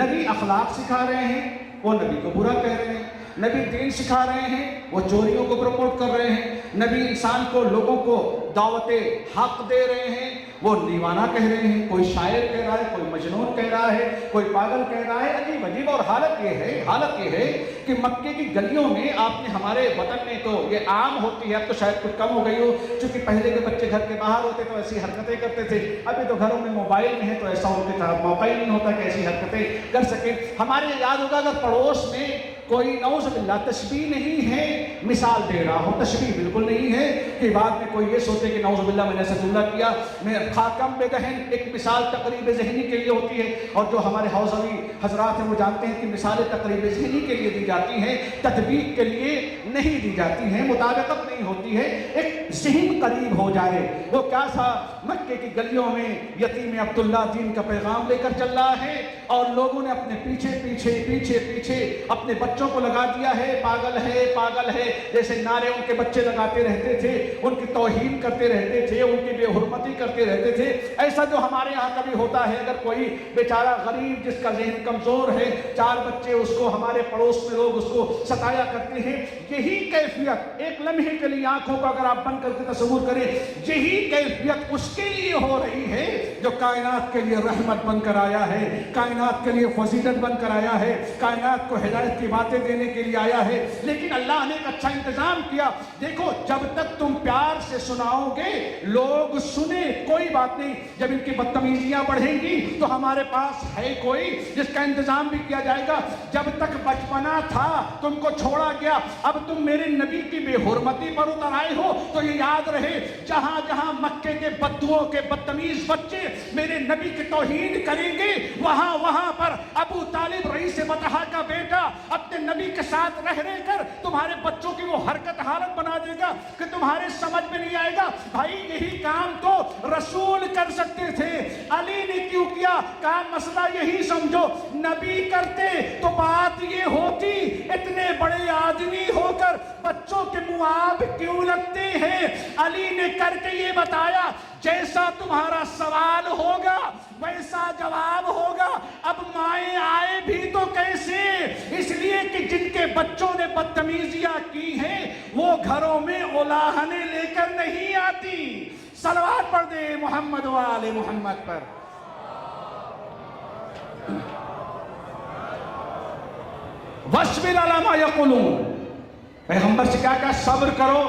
نبی اخلاق سکھا رہے ہیں، وہ نبی کو برا کہہ رہے ہیں، نبی دین سکھا رہے ہیں، وہ چوریوں کو پروموٹ کر رہے ہیں، نبی انسان کو، لوگوں کو دعوت حق دے رہے ہیں، وہ دیوانہ کہہ رہے ہیں، کوئی شاعر کہہ رہا ہے، کوئی مجنون کہہ رہا ہے، کوئی پاگل کہہ رہا ہے، عجیب عجیب۔ اور حالت یہ ہے کہ مکے کی گلیوں میں، آپ نے ہمارے وطن میں تو یہ عام ہوتی ہے، اب تو شاید کچھ کم ہو گئی ہو، چونکہ پہلے کے بچے گھر کے باہر ہوتے تو ایسی حرکتیں کرتے تھے، ابھی تو گھروں میں موبائل میں ہے تو ایسا ان کے ساتھ موقع ہی نہیں ہوتا کہ ایسی حرکتیں کر سکیں۔ ہمارے یاد ہوگا اگر پڑوس میں کوئی نعوذ باللہ تشبیہ نہیں ہے، مثال دے رہا ہوں، تشبیہ بالکل نہیں ہے کہ بعد میں کوئی یہ سوچے کہ نعوذ باللہ میں نے ایسا جملہ کیا، میں خاکم بے دہن، ایک مثال تقریب ذہنی کے لیے ہوتی ہے، اور جو ہمارے حوزوی حضرات ہیں وہ جانتے ہیں کہ مثالیں تقریب ذہنی کے لیے دی جاتی ہیں، تطبیق کے لیے نہیں دی جاتی ہیں، مطابقت نہیں ہوتی ہے، ایک ذہن قریب ہو جائے۔ وہ کیا تھا؟ مکے کی گلیوں میں یتیم عبداللہ دین کا پیغام لے کر چل رہا ہے، اور لوگوں نے اپنے پیچھے اپنے بچوں کو لگا دیا ہے، پاگل ہے، پاگل ہے، جیسے نعرے ان کے بچے لگاتے رہتے تھے، ان کی توہین کرتے رہتے تھے، ان کی بے حرمتی کرتے رہتے تھے۔ ایسا جو ہمارے یہاں کبھی ہوتا ہے، اگر کوئی بیچارہ غریب جس کا ذہن کمزور ہے، 4 بچے اس کو، ہمارے پڑوس میں لوگ اس کو ستایا کرتے ہیں، یہی کیفیت ایک لمحے کے لیے آنکھوں کو اگر آپ بند کر کے تصور کریں، یہی کیفیت اس کے لیے ہو رہی ہے جو کائنات کے لیے رحمت بن کر آیا ہے، کائنات کے لیے فضیلت بن کر آیا ہے، کائنات کو ہدایت کی باتیں دینے کے لیے آیا ہے۔ لیکن اللہ نے ایک اچھا انتظام کیا، دیکھو جب تک تم پیار سے سناؤ گے لوگ سنے، کوئی بات نہیں، جب ان کی بدتمیزیاں بڑھیں گی تو ہمارے پاس ہے کوئی جس کا انتظام بھی کیا جائے گا۔ جب تک بچپنا تھا تم کو چھوڑا گیا، اب تم میرے نبی کی بے حرمتی پر اتر آئے ہو، تو یہ یاد رہے جہاں جہاں مکے کے بدوؤں کے بدتمیز بچے میرے نبی کی توہین کریں گے، وہاں پر ابو طالب رئیس بطحا کا بیٹا اپنے نبی کے ساتھ رہ کر تمہارے بچوں کی وہ حرکت حالت بنا دے گا کہ تمہارے سمجھ میں نہیں آئے گا۔ بھائی یہی کام تو رسول کر سکتے تھے، علی نے کیوں کیا؟ کہا مسئلہ یہی سمجھو، نبی کرتے تو بات یہ ہوتی، اتنے بڑے آدمی ہو کر بچوں کے منہ آب کیوں لگتے ہیں؟ علی نے کر کے یہ بتایا جیسا تمہارا سوال ہوگا ویسا جواب ہوگا۔ اب مائیں آئے بھی تو کیسے؟ اس لیے کہ جن کے بچوں نے بدتمیزیاں کی ہیں وہ گھروں میں الاہنے لے کر نہیں آتی۔ صلوات پڑھ دے محمد و آل محمد پر۔ وَاصْبِرْ عَلَىٰ مَا يَقُولُونَ، پیغمبر سے کیا کہا؟ صبر کرو،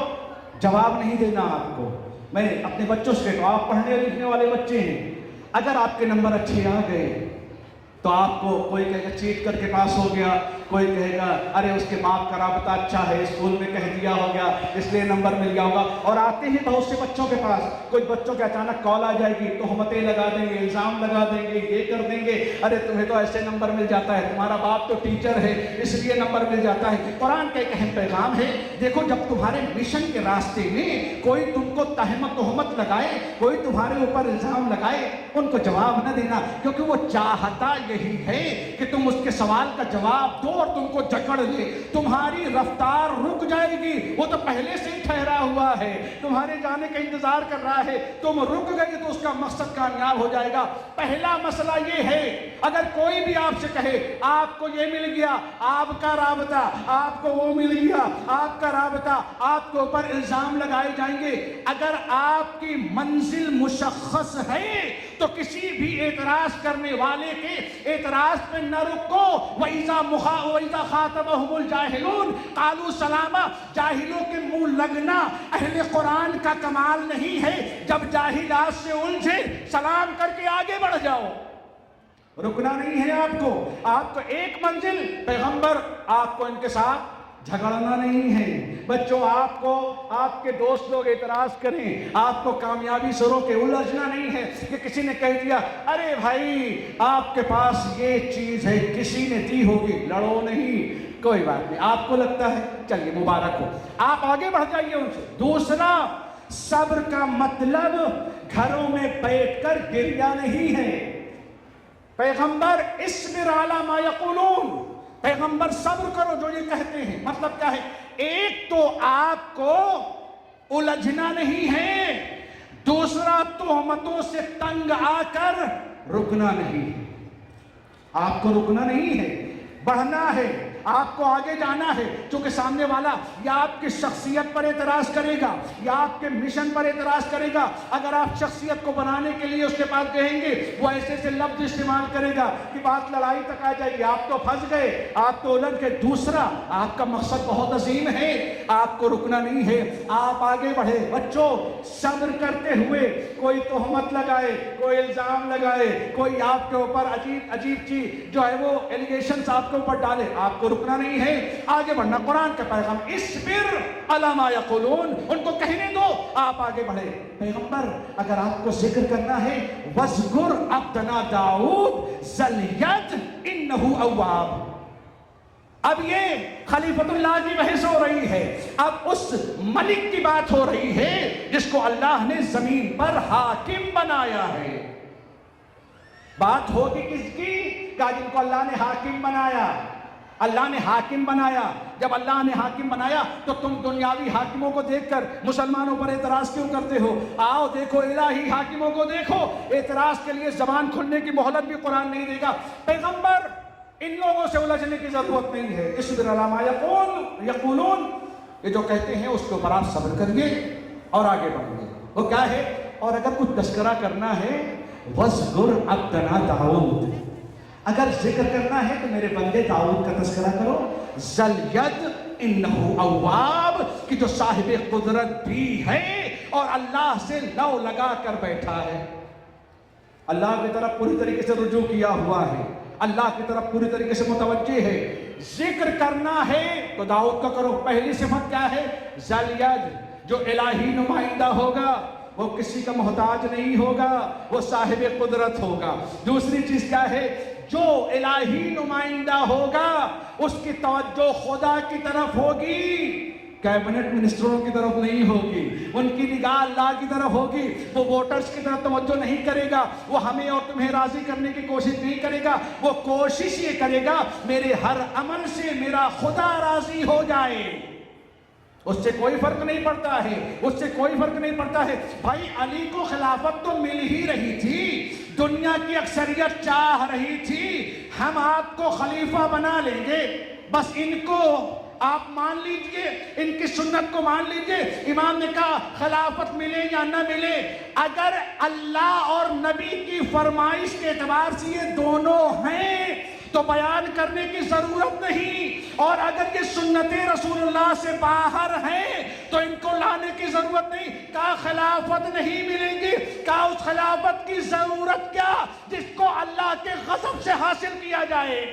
جواب نہیں دینا آپ کو۔ میں اپنے بچوں سے کہتا ہوں، آپ پڑھنے لکھنے والے بچے ہیں، اگر آپ کے نمبر اچھے آ گئے تو آپ کو کوئی کہے گا چیٹ کر کے پاس ہو گیا، کوئی کہے گا ارے اس کے باپ کا رابطہ اچھا ہے، اسکول میں کہہ دیا ہو گیا اس لیے نمبر مل گیا ہوگا۔ اور آتے ہیں بہت سے بچوں کے پاس، کوئی بچوں کے اچانک کال آ جائے گی، تہمتیں لگا دیں گے، الزام لگا دیں گے، یہ کر دیں گے، ارے تمہیں تو ایسے نمبر مل جاتا ہے، تمہارا باپ تو ٹیچر ہے اس لیے نمبر مل جاتا ہے۔ قرآن کا ایک اہم پیغام ہے، دیکھو جب تمہارے مشن کے راستے میں کوئی تم کو تہمت لگائے، کوئی تمہارے اوپر الزام لگائے، ان کو جواب نہ دینا، کیونکہ وہ چاہتا یہی ہے کہ تم اس کے سوال کا جواب دو اور تم کو جکڑ لے۔ تمہاری رفتار رک جائے گی، وہ تو پہلے سے ہی ٹھہرا ہوا ہے، تمہارے جانے کا انتظار کر رہا ہے، تم رک گئے تو اس کا مقصد کامیاب ہو جائے گا۔ پہلا مسئلہ یہ ہے، اگر کوئی بھی آپ سے کہے آپ کو یہ مل گیا، آپ کا رابطہ، آپ کو وہ مل گیا، آپ کا رابطہ، آپ کے اوپر الزام لگائے جائیں گے، اگر آپ کی منزل مشخص ہے تو کسی بھی اعتراض کرنے والے کے اعتراض پہ نہ رکو۔ وَإِذَا خَاطَبَهُمُ الْجَاهِلُونَ قَالُوا سَلَامًا، جاہلوں کے منہ لگنا اہل قرآن کا کمال نہیں ہے۔ جب جاہلات سے الجھے سلام کر کے آگے بڑھ جاؤ، رکنا نہیں ہے آپ کو ایک منزل، پیغمبر آپ کو ان کے ساتھ جھگڑنا نہیں ہے۔ بچوں آپ کو آپ کے دوست لوگ اعتراض کریں، آپ کو کامیابی سے روکے، الجھنا نہیں ہے کہ کسی نے کہہ دیا ارے بھائی آپ کے پاس یہ چیز ہے کسی نے دی ہوگی، لڑو نہیں، کوئی بات نہیں، آپ کو لگتا ہے چلیے مبارک ہو، آپ آگے بڑھ جائیے ان سے۔ دوسرا، صبر کا مطلب گھروں میں بیٹھ کر گریہ نہیں ہے۔ پیغمبر اصبر علی ما یقولون، پیغمبر صبر کرو جو یہ کہتے ہیں، مطلب کیا ہے؟ ایک تو آپ کو الجھنا نہیں ہے، دوسرا تہمتوں سے تنگ آ کر رکنا نہیں ہے۔ آپ کو رکنا نہیں ہے، بڑھنا ہے، آپ کو آگے جانا ہے، چونکہ سامنے والا یا آپ کی شخصیت پر اعتراض کرے گا یا آپ کے مشن پر اعتراض کرے گا۔ اگر آپ شخصیت کو بنانے کے لیے اس کے پاس کہیں گے، وہ ایسے سے لفظ استعمال کرے گا کہ بات لڑائی تک آ جائے گی، آپ تو پھنس گئے، آپ تو الجھ گئے۔ دوسرا، آپ کا مقصد بہت عظیم ہے، آپ کو رکنا نہیں ہے، آپ آگے بڑھے۔ بچوں صبر کرتے ہوئے، کوئی تہمت لگائے، کوئی الزام لگائے، کوئی آپ کے اوپر عجیب چیز جو ہے وہ ایلیگیشنز آپ کے اوپر ڈالے، آپ کو رکنا نہیں ہے، آگے بڑھنا۔ قرآن کا پیغام اصبر علی ما یقولون، ان کو کہنے دو، آپ آگے بڑھے۔ پیغمبر اگر آپ کو ذکر کرنا ہے، وَاذْكُرْ عَبْدَنَا دَاؤد ذَا الْيَدِ إِنَّهُ أَوَّابٌ۔ اب یہ خلیفۃ اللہ کی بحث ہو رہی ہے، اب اس ملک کی بات ہو رہی ہے جس کو اللہ نے زمین پر حاکم بنایا ہے۔ بات ہوگی کس کی؟ کہ جن کو اللہ نے حاکم بنایا، اللہ نے حاکم بنایا۔ جب اللہ نے حاکم بنایا تو تم دنیاوی حاکموں کو دیکھ کر مسلمانوں پر اعتراض کیوں کرتے ہو؟ آؤ دیکھو الہی حاکموں کو دیکھو، اعتراض کے لیے زبان کھلنے کی مہلت بھی قرآن نہیں دے گا۔ پیغمبر ان لوگوں سے الجھنے کی ضرورت نہیں ہے۔ اصبر علی ما یقولون، یہ جو کہتے ہیں اس کے اوپر آپ صبر کریے اور آگے بڑھیے۔ وہ کیا ہے؟ اور اگر کچھ تذکرہ کرنا ہے، وَاذْكُرْ عَبْدَنَا دَاؤد، اگر ذکر کرنا ہے تو میرے بندے داؤد کا تذکرہ کرو، ذَا الْيَدِ إِنَّهُ أَوَّابٌ، کہ جو صاحب قدرت بھی ہے اور اللہ سے لو لگا کر بیٹھا ہے، اللہ کی طرف پوری طریقے سے رجوع کیا ہوا ہے، اللہ کی طرف پوری طریقے سے متوجہ ہے۔ ذکر کرنا ہے تو داؤد کا کرو۔ پہلی صفت کیا ہے؟ ذَا الْيَدِ، جو الہی نمائندہ ہوگا وہ کسی کا محتاج نہیں ہوگا، وہ صاحب قدرت ہوگا۔ دوسری چیز کیا ہے؟ جو الہی نمائندہ ہوگا اس کی توجہ خدا کی طرف ہوگی، کیبنٹ منسٹروں کی طرف نہیں ہوگی، ان کی نگاہ اللہ کی طرف ہوگی۔ وہ ووٹرز کی طرف توجہ نہیں کرے گا، وہ ہمیں اور تمہیں راضی کرنے کی کوشش نہیں کرے گا، وہ کوشش یہ کرے گا میرے ہر عمل سے میرا خدا راضی ہو جائے۔ اس سے کوئی فرق نہیں پڑتا ہے، اس سے کوئی فرق نہیں پڑتا ہے۔ بھائی علی کو خلافت تو مل ہی رہی تھی، دنیا کی اکثریت چاہ رہی تھی ہم آپ کو خلیفہ بنا لیں گے، بس ان کو آپ مان لیجئے، ان کی سنت کو مان لیجئے۔ امام نے کہا خلافت ملے یا نہ ملے، اگر اللہ اور نبی کی فرمائش کے اعتبار سے یہ دونوں ہیں تو بیان کرنے کی ضرورت نہیں، اور اگر یہ سنت رسول اللہ سے باہر ہیں تو ان کو لانے کی ضرورت نہیں۔ کہا خلافت نہیں ملیں گی، کہا اس خلافت کی ضرورت کیا جس کو اللہ کے غضب سے حاصل کیا جائے۔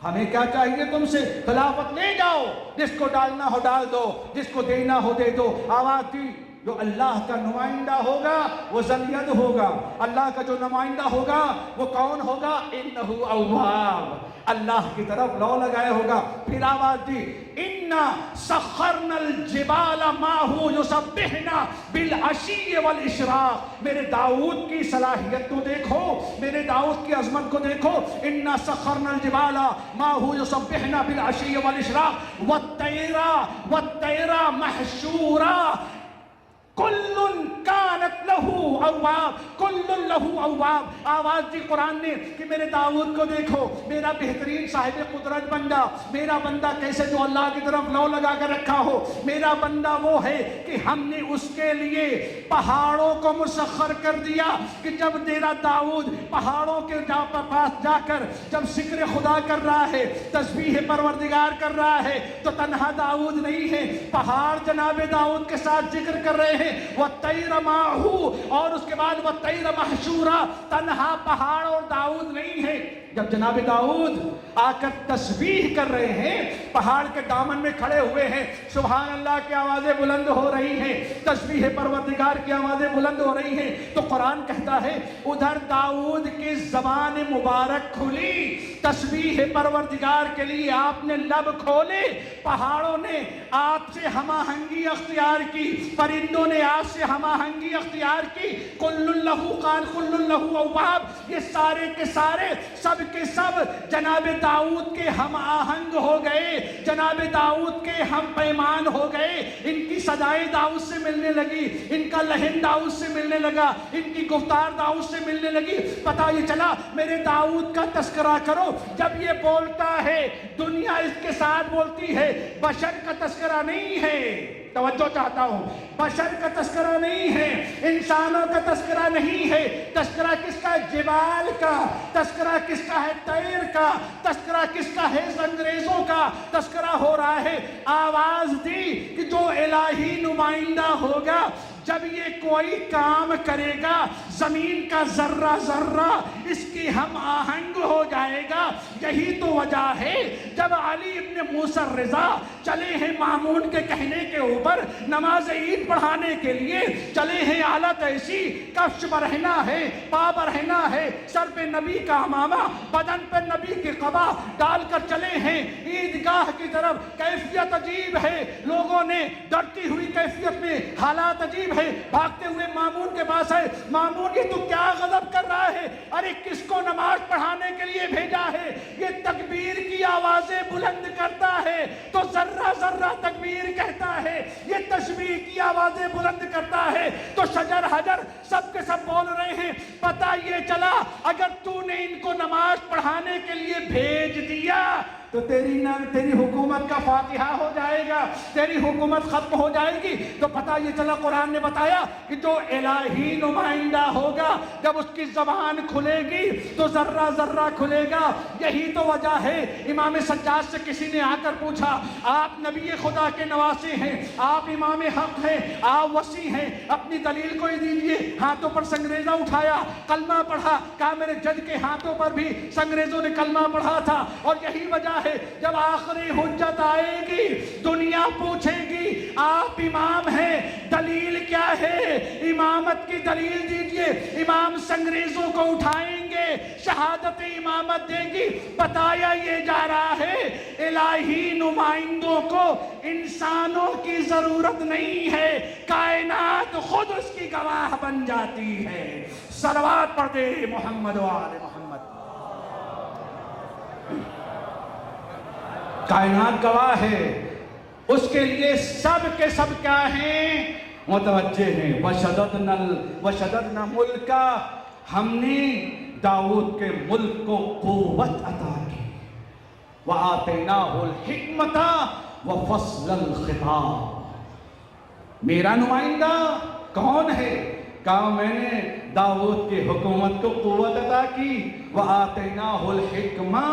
ہمیں کیا چاہیے تم سے؟ خلافت لے جاؤ، جس کو ڈالنا ہو ڈال دو، جس کو دینا ہو دے دو۔ آواز دی، جو اللہ کا نمائندہ ہوگا وہ ذل ید ہوگا۔ اللہ کا جو نمائندہ ہوگا وہ کون ہوگا؟ انہو اواب، اللہ کی طرف لو لگائے ہوگا۔ پھر آواز دی، انا سخرنا الجبال معه یسبحنا بالعشی والاشراق۔ میرے داؤد کی صلاحیت کو دیکھو، میرے داؤد کی عظمت کو دیکھو۔ انا سخرنا الجبال معه یسبحنا بالعشی والاشراق والطیر محشورا کل کانت لہو اواب، کل لہو اواب۔ آواز دی قرآن نے کہ میرے داؤد کو دیکھو، میرا بہترین صاحب قدرت بندہ، میرا بندہ کیسے جو اللہ کی طرف لو لگا کر رکھا ہو۔ میرا بندہ وہ ہے کہ ہم نے اس کے لیے پہاڑوں کو مسخر کر دیا کہ جب میرا داؤد پہاڑوں کے پاس جا کر جب ذکر خدا کر رہا ہے، تسبیح پروردگار کر رہا ہے، تو تنہا داؤد نہیں ہے، پہاڑ جناب داؤد کے ساتھ ذکر کر رہے ہیں۔ وَالطَّيْرَ مَعَهُ، اور اس کے بعد وَالطَّيْرَ مَحْشُورًا، تنہا پہاڑ اور داؤد نہیں ہے۔ جب جناب داؤد آ کر تسبیح کر رہے ہیں، پہاڑ کے دامن میں کھڑے ہوئے ہیں، سبحان اللہ کی آوازیں بلند ہو رہی ہیں، تسبیح پروردگار کی آوازیں بلند ہو رہی ہیں، تو قرآن کہتا ہے ادھر داؤد کی زبان مبارک کھلی، تسبیح پروردگار کے لیے آپ نے لب کھولے، پہاڑوں نے آپ سے ہم آہنگی اختیار کی، پرندوں نے آپ سے ہم آہنگی اختیار کی۔ کل لہو قال کل لہو اواب، یہ سارے کے سارے سب کے سب جناب داؤد کے ہم آہنگ ہو گئے، جناب داؤد کے ہم پیمان ہو گئے۔ ان کی صدائے داؤد سے ملنے لگی، ان کا لہن داؤد سے ملنے لگا، ان کی گفتار داؤد سے ملنے لگی۔ پتہ یہ چلا میرے داؤد کا تذکرہ کرو، جب یہ بولتا ہے دنیا اس کے ساتھ بولتی ہے، بشر کا تذکرہ نہیں ہے۔ توجہ چاہتا ہوں، بشر کا تذکرہ نہیں ہے، انسانوں کا تذکرہ نہیں ہے۔ تذکرہ کس کا ہے؟ جبال کا۔ تذکرہ کس کا ہے؟ طیر کا۔ تذکرہ کس کا ہے؟ انگریزوں کا تذکرہ ہو رہا ہے۔ آواز دی کہ جو الہی نمائندہ ہوگا، جب یہ کوئی کام کرے گا زمین کا ذرہ ذرہ اس کی ہم آہنگ ہو جائے گا۔ یہی تو وجہ ہے جب علی ابن موسیٰ الرضا چلے ہیں مامون کے کہنے کے اوپر نماز عید پڑھانے کے لیے، چلے ہیں حالت ایسی، کفش برہنہ ہے، پا برہنہ ہے، سر پہ نبی کا امامہ، بدن پہ نبی کی قبا ڈال کر چلے ہیں عیدگاہ کی طرف۔ کیفیت عجیب ہے، لوگوں نے ڈرتی ہوئی کیفیت میں، حالات عجیب ہے، بھاگتے ہوئے مامون کے پاس ہے۔ مامون یہ تو کیا غضب کر رہا ہے؟ ارے کس کو نماز پڑھانے کے لیے بھیجا ہے؟ یہ تکبیر کی آوازیں بلند کرتا ہے تو ذرہ ذرہ تکبیر کہتا ہے، یہ تسبیح کی آوازیں بلند کرتا ہے تو شجر حجر سب کے سب بول رہے ہیں۔ پتہ یہ چلا اگر تو نے ان کو نماز پڑھانے کے لیے بھیج دیا تو تیری حکومت کا فاتحہ ہو جائے گا، تیری حکومت ختم ہو جائے گی۔ تو پتہ یہ چلا قرآن نے بتایا کہ جو الہی نمائندہ ہوگا جب اس کی زبان کھلے گی تو ذرہ ذرہ کھلے گا۔ یہی تو وجہ ہے امام سجاد سے کسی نے آ کر پوچھا، آپ نبی خدا کے نواسے ہیں، آپ امام حق ہیں، آپ وسیع ہیں، اپنی دلیل کو ہی دیجئے۔ ہاتھوں پر سنگریزہ اٹھایا، کلمہ پڑھا، کہا میرے جج کے ہاتھوں پر بھی سنگریزوں نے کلمہ پڑھا تھا۔ اور یہی وجہ ہے جب آخری حجت آئے گی دنیا پوچھے گی آپ امام ہیں، دلیل کیا ہے؟ امامت کی دلیل دیجئے۔ امام سنگریزوں کو اٹھائیں گے، شہادت امامت دیں گی۔ بتایا یہ جا رہا ہے الہی نمائندوں کو انسانوں کی ضرورت نہیں ہے، کائنات خود اس کی گواہ بن جاتی ہے۔ صلوات پڑھ دے محمد و آل محمد۔ کائنات گواہ ہے، اس کے لیے سب کے سب کیا ہیں؟ متوجہ ہیں۔ وَشَدَدْنَا مُلْكَ، ہم نے داؤد کے ملک کو قوت عطا کی، وَآتَيْنَاهُ الْحِكْمَةَ وَفَصْلَ الْخِطَابِ۔ میرا نمائندہ کون ہے؟ کہا میں نے داؤد کی حکومت کو قوت عطا کی، وَآتَيْنَاهُ الْحِكْمَةَ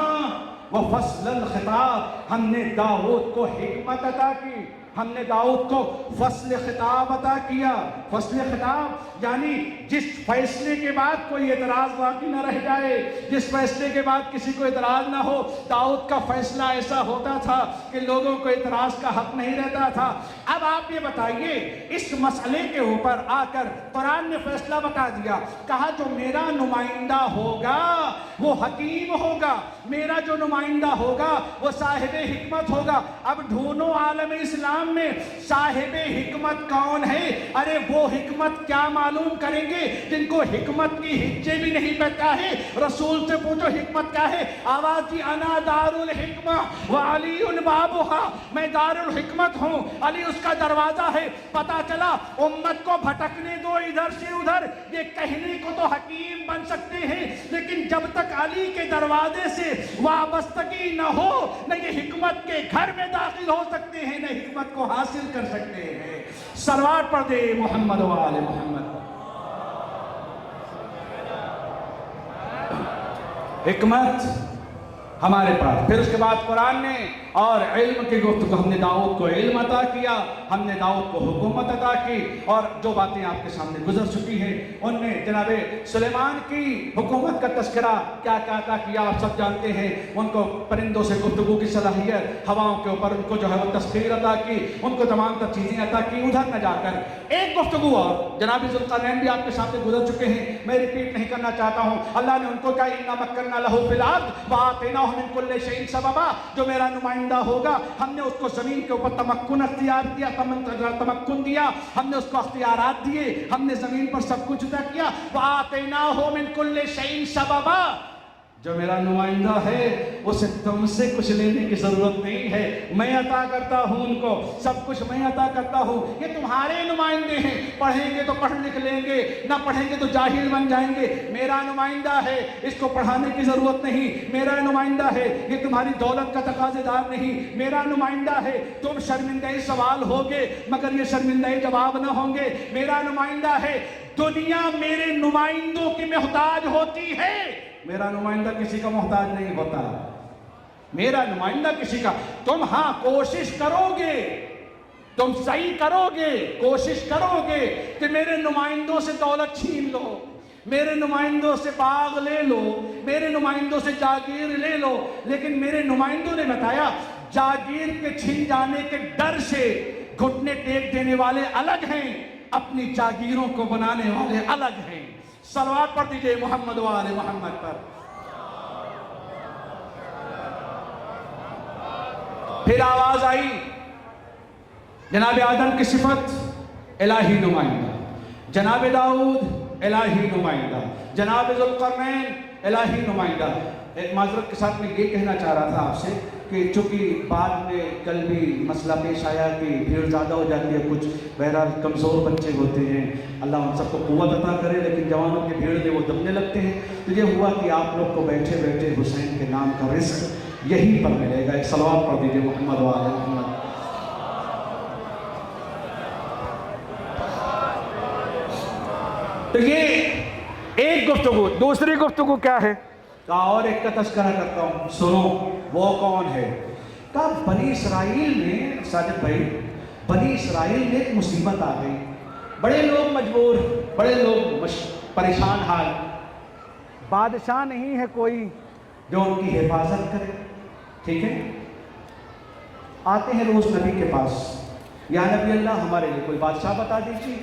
وَفَصْلَ الْخِطَابِ، ہم نے داؤد کو حکمت عطا کی، ہم نے داؤد کو فصل خطاب عطا کیا۔ فصل خطاب یعنی جس فیصلے کے بعد کوئی اعتراض باقی نہ رہ جائے، جس فیصلے کے بعد کسی کو اعتراض نہ ہو۔ داؤد کا فیصلہ ایسا ہوتا تھا کہ لوگوں کو اعتراض کا حق نہیں رہتا تھا۔ اب آپ یہ بتائیے، اس مسئلے کے اوپر آ کر قرآن نے فیصلہ بتا دیا، کہا جو میرا نمائندہ ہوگا وہ حکیم ہوگا، میرا جو نمائندہ ہوگا وہ صاحب حکمت ہوگا۔ اب ڈھونڈو عالم اسلام میں صاحب حکمت کون ہے؟ ارے وہ حکمت کیا معلوم کریں گے جن کو حکمت کی ہچے بھی نہیں پتا ہے؟ رسول سے پوچھو حکمت کیا ہے؟ آواز دی انا دار الحکمہ وعلی بابها، میں دار الحکمت ہوں، علی اس کا دروازہ ہے۔ پتا چلا امت کو بھٹکنے دو ادھر سے ادھر، یہ کہنے کو تو حکیم بن سکتے ہیں لیکن جب تک علی کے دروازے سے وابستگی نہ ہو نہ یہ حکمت کے گھر میں داخل ہو سکتے ہیں نہ حکمت کو حاصل کر سکتے ہیں۔ سلوات پڑھ دے محمد و آل محمد۔ حکمت ہمارے پاس، پھر اس کے بعد قرآن نے اور علم کی گفتگو، ہم نے داؤد کو علم عطا کیا، ہم نے داؤد کو حکومت عطا کی، اور جو باتیں آپ کے سامنے گزر چکی ہیں ان میں جناب سلیمان کی حکومت کا تذکرہ کیا کیا عطا کیا آپ سب جانتے ہیں۔ ان کو پرندوں سے گفتگو کی صلاحیت، ہواؤں کے اوپر ان کو جو ہے وہ تسخیر عطا کی، ان کو تمام تر چیزیں عطا کی۔ ادھر نہ جا کر ایک گفتگو اور جناب ذوالقرنین بھی آپ کے سامنے گزر چکے ہیں، میں ریپیٹ نہیں کرنا چاہتا ہوں۔ اللہ نے ان کو کہا اِنَّا مَكَّنَّا لَهُ فِي الْأَرْضِ وَآتَيْنَاهُ مِن كُلِّ شَيْءٍ سَبَبًا، جو میرا نمائندہ ہوگا ہم نے اس کو زمین کے اوپر تمکن اختیار دیا، تمکن دیا، ہم نے اس کو اختیارات دیے، ہم نے زمین پر سب کچھ عطا کیا۔ وَآتَيْنَاهُ مِن كُلِّ شَيْءٍ سَبَبًا، جو میرا نمائندہ ہے اسے تم سے کچھ لینے کی ضرورت نہیں ہے، میں عطا کرتا ہوں، ان کو سب کچھ میں عطا کرتا ہوں۔ یہ تمہارے نمائندے ہیں، پڑھیں گے تو پڑھ لکھ لیں گے، نہ پڑھیں گے تو جاہل بن جائیں گے۔ میرا نمائندہ ہے، اس کو پڑھانے کی ضرورت نہیں، میرا نمائندہ ہے، یہ تمہاری دولت کا تقاضے دار نہیں، میرا نمائندہ ہے۔ تم شرمندہ سوال ہوگے مگر یہ شرمندہ جواب نہ ہوں گے، میرا نمائندہ ہے۔ دنیا میرے نمائندوں کی محتاج ہوتی ہے، میرا نمائندہ کسی کا محتاج نہیں ہوتا، میرا نمائندہ کسی کا۔ تم ہاں کوشش کرو گے، تم صحیح کرو گے، کوشش کرو گے کہ میرے نمائندوں سے دولت چھین لو، میرے نمائندوں سے باغ لے لو، میرے نمائندوں سے جاگیر لے لو، لیکن میرے نمائندوں نے بتایا جاگیر کے چھن جانے کے ڈر سے گھٹنے ٹیک دینے والے الگ ہیں، اپنی جاگیروں کو بنانے والے الگ ہیں۔ صلوات پڑھ دیجئے محمد و آل محمد پر۔ پھر آواز آئی جناب آدم کی صفت الہی نمائندہ، جناب داؤد الہی نمائندہ، جناب ذوالقرنین الہی نمائندہ۔ ایک معذرت کے ساتھ میں یہ کہنا چاہ رہا تھا آپ سے کہ چونکہ بعد میں کل بھی مسئلہ پیش آیا کہ بھیڑ زیادہ ہو جاتی ہے، کچھ بہرحال کمزور بچے ہوتے ہیں، اللہ ان سب کو قوت عطا کرے، لیکن جوانوں کی بھیڑ میں وہ دبنے لگتے ہیں، تو یہ ہوا کہ آپ لوگ کو بیٹھے بیٹھے حسین کے نام کا رزق یہیں پر ملے گا۔ ایک صلوات پڑھ دیجئے محمد و آل محمد۔ تو یہ ایک گفتگو، دوسری گفتگو کیا ہے؟ کہا اور ایک کا تذکرہ کرتا ہوں، سنو وہ کون ہے؟ کہا بنی اسرائیل میں، ساجد بھائی، بنی اسرائیل میں ایک مصیبت آ گئی، بڑے لوگ مجبور، بڑے لوگ پریشان حال، بادشاہ نہیں ہے کوئی جو ان کی حفاظت کرے، ٹھیک ہے؟ آتے ہیں روز نبی کے پاس، یا نبی اللہ ہمارے لیے کوئی بادشاہ بتا دیجیے،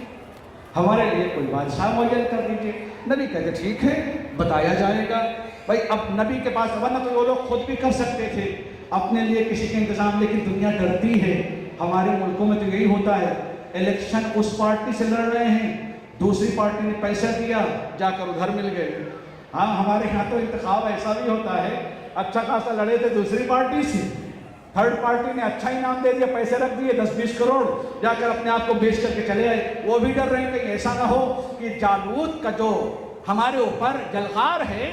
ہمارے لیے کوئی بادشاہ معین کر دیجیے۔ نبی کہتے ٹھیک ہے بتایا جائے گا۔ بھائی اب نبی کے پاس، ورنہ تو وہ لوگ خود بھی کر سکتے تھے اپنے لیے کسی کے انتظام، لیکن دنیا ڈرتی ہے۔ ہمارے ملکوں میں تو یہی ہوتا ہے، الیکشن اس پارٹی سے لڑ رہے ہیں، دوسری پارٹی نے پیسہ دیا، جا کر ادھر مل گئے۔ ہاں ہمارے یہاں تو انتخاب ایسا بھی ہوتا ہے، اچھا خاصا لڑے تھے دوسری پارٹی سے، تھرڈ پارٹی نے اچھا انعام دے دیا، پیسے رکھ دیے 10-20 کروڑ، جا کر اپنے آپ کو بیچ کر کے چلے آئے۔ وہ بھی ڈر رہے ہیں کہ ایسا نہ ہو کہ جالوت کا جو ہمارے اوپر جلغار ہے،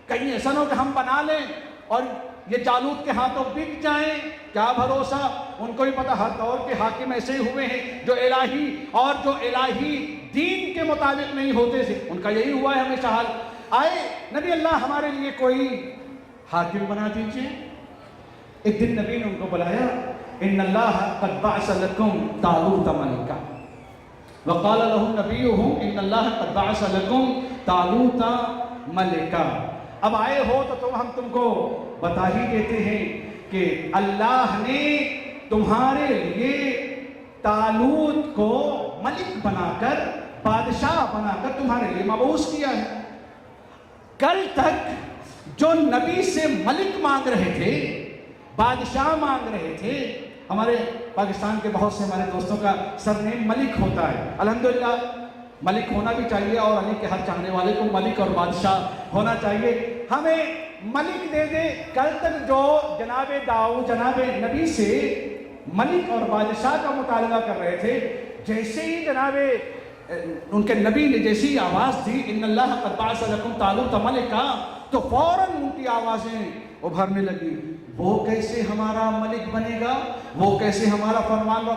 کہیں ایسا نہ ہو کہ ہم بنا لیں اور یہ جالوت کے ہاتھوں بک جائیں، کیا بھروسہ، ان کو بھی پتہ ہر دور کے حاکم ایسے ہی ہوئے ہیں جو الہی دین کے مطابق نہیں ہوتے تھے، ان کا یہی ہوا ہے ہمیشہ حال۔ آئے نبی اللہ ہمارے لیے کوئی حاکم بنا دیجئے۔ ایک دن نبی نے ان کو بلایا، ان اللہ قد بعث لکم طالوت ملکا، وقال لهم نبیہم ان اللہ قد بعث لکم طالوت ملکا۔ اب آئے ہو تو ہم تم کو بتا ہی دیتے ہیں کہ اللہ نے تمہارے لیے طالوت کو ملک بنا کر، بادشاہ بنا کر تمہارے لیے مبعوث کیا ہے۔ کل تک جو نبی سے ملک مانگ رہے تھے، بادشاہ مانگ رہے تھے، ہمارے پاکستان کے بہت سے ہمارے دوستوں کا سرنیم ملک ہوتا ہے، الحمدللہ ملک ہونا بھی چاہیے، اور علی کے ہر چاہنے والے کو ملک اور بادشاہ ہونا چاہیے۔ ہمیں ملک دے دے۔ کل تک جو جناب داؤد جناب نبی سے ملک اور بادشاہ کا مطالبہ کر رہے تھے، جیسے ہی جناب ان کے نبی نے جیسی آواز دی ان اللہ قد بعث لکم طالوت ملکا، تو فوراً ان کی آوازیں ابھرنے لگی۔ وہ کیسے ہمارا ملک بنے گا، وہ کیسے ہمارا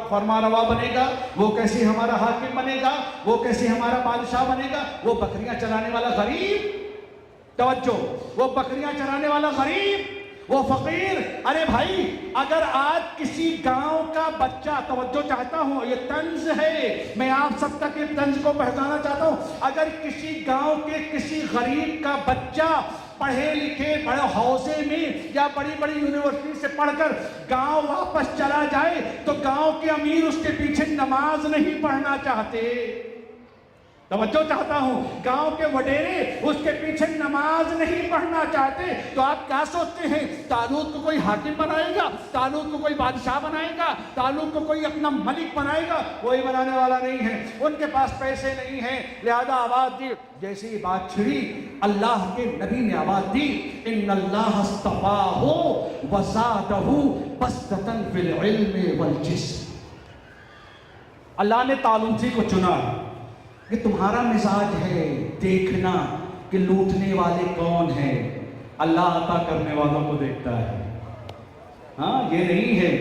فرمان روا بنے گا، وہ کیسے ہمارا حاکم بنے گا، وہ کیسے ہمارا بادشاہ بنے گا، وہ بکریاں چرانے والا غریب، توجہ، وہ بکریاں چرانے والا غریب، وہ فقیر۔ ارے بھائی، اگر آج کسی گاؤں کا بچہ، توجہ چاہتا ہوں، یہ طنز ہے، میں آپ سب تک یہ طنز کو پہنچانا چاہتا ہوں، اگر کسی گاؤں کے کسی غریب کا بچہ پڑھے لکھے بڑے حوزے میں یا بڑی بڑی یونیورسٹی سے پڑھ کر گاؤں واپس چلا جائے تو گاؤں کے امیر اس کے پیچھے نماز نہیں پڑھنا چاہتے۔ توجہ چاہتا ہوں، گاؤں کے وڈیرے اس کے پیچھے نماز نہیں پڑھنا چاہتے۔ تو آپ کیا سوچتے ہیں، طالوت کو کوئی حاکم بنائے گا، طالوت کو کوئی بادشاہ بنائے گا، طالوت کو کوئی اپنا ملک بنائے گا؟ کوئی بنانے والا نہیں ہے، ان کے پاس پیسے نہیں ہیں، لہذا آواز دی۔ جیسی ہی بات چھڑی، اللہ کے نبی نے آواز دی، ان اللہ اصطفاہ وزادہ بسطۃ فی العلم والجسم۔ اللہ نے طالوت کو چنا کہ تمہارا مزاج ہے دیکھنا کہ لوٹنے والے کون ہیں، اللہ عطا کرنے والوں کو دیکھتا ہے۔ ہاں، یہ نہیں ہے،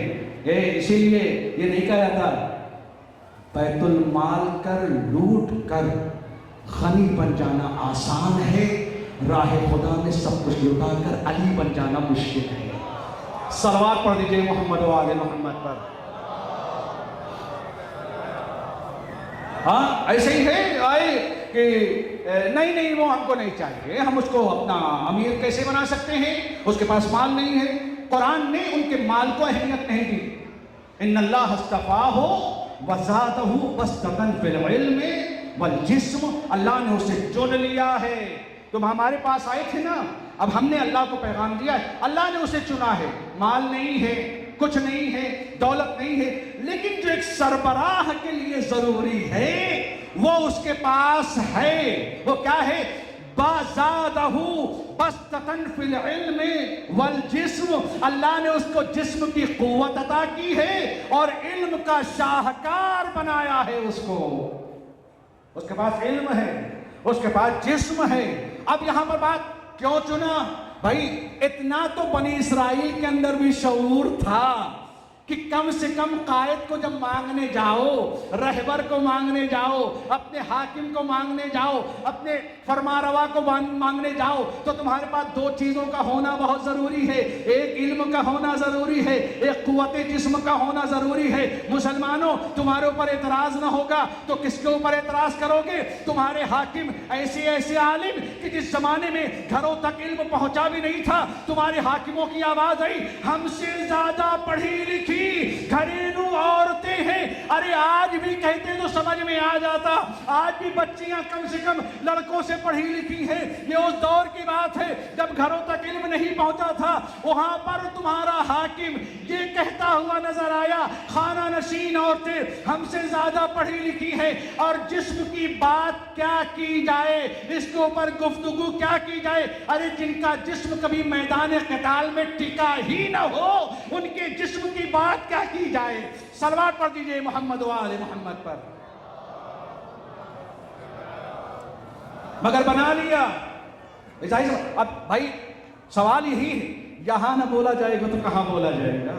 اسی لیے یہ نہیں کہا جاتا بیت المال کر لوٹ کر غنی بن جانا آسان ہے، راہ خدا میں سب کچھ لٹا کر علی بن جانا مشکل ہے۔ صلوات پڑھ دیجئے محمد و آل محمد پر۔ ہاں ایسے ہی ہے، آئے کہ نہیں وہ ہم کو نہیں چاہیے، ہم اس کو اپنا امیر کیسے بنا سکتے ہیں، اس کے پاس مال نہیں ہے۔ قرآن نے ان کے مال کو اہمیت نہیں دی۔ ان اللہ اصطفاہ وزادہ بسطۃ فی العلم والجسم، اللہ نے اسے چن لیا ہے۔ تم ہمارے پاس آئے تھے نا، اب ہم نے اللہ کو پیغام دیا ہے، اللہ نے اسے چنا ہے۔ مال نہیں ہے، کچھ نہیں ہے، دولت نہیں ہے، لیکن جو ایک سربراہ کے لیے ضروری ہے وہ اس کے پاس ہے۔ وہ کیا ہے؟ بازادہ بسطۃ فی العلم والجسم، اللہ نے اس کو جسم کی قوت عطا کی ہے اور علم کا شاہکار بنایا ہے اس کو۔ اس کے پاس علم ہے، اس کے پاس جسم ہے۔ اب یہاں پر بات کیوں چنا؟ بھائی اتنا تو بنی اسرائیل کے اندر بھی شعور تھا کہ کم سے کم قائد کو جب مانگنے جاؤ، رہبر کو مانگنے جاؤ، اپنے حاکم کو مانگنے جاؤ، اپنے فرمانروا کو مانگنے جاؤ، تو تمہارے پاس دو چیزوں کا ہونا بہت ضروری ہے، ایک علم کا ہونا ضروری ہے، ایک قوت جسم کا ہونا ضروری ہے۔ مسلمانوں، تمہارے اوپر اعتراض نہ ہوگا تو کس کے اوپر اعتراض کرو گے؟ تمہارے حاکم ایسے عالم کہ جس زمانے میں گھروں تک علم پہنچا بھی نہیں تھا، تمہارے حاکموں کی آواز آئی، ہم سے زیادہ پڑھی لکھی گھریلو عورتیں ہیں۔ ارے آج بھی کہتے تو سمجھ میں آ جاتا، آج بھی بچیاں کم سے کم لڑکوں سے پڑھی لکھی ہیں۔ یہ اس دور کی بات ہے جب گھروں تک علم نہیں پہنچا تھا، وہاں پر تمہارا حاکم یہ کہتا ہوا نظر آیا، خانہ نشین عورتیں ہم سے زیادہ پڑھی لکھی ہیں، اور جسم کی بات کیا کی جائے، اس کے اوپر گفتگو کیا کی جائے؟ ارے جن کا جسم کبھی میدان قتال میں ٹکا ہی نہ ہو، ان کے جسم کی بات کیا کی جائے؟ صلوات پڑھ دیجئے محمد و آل محمد پر۔ مگر بنا لیا. اب بھائی سوال یہی ہے، یہاں نہ بولا جائے گا تو کہاں بولا جائے گا؟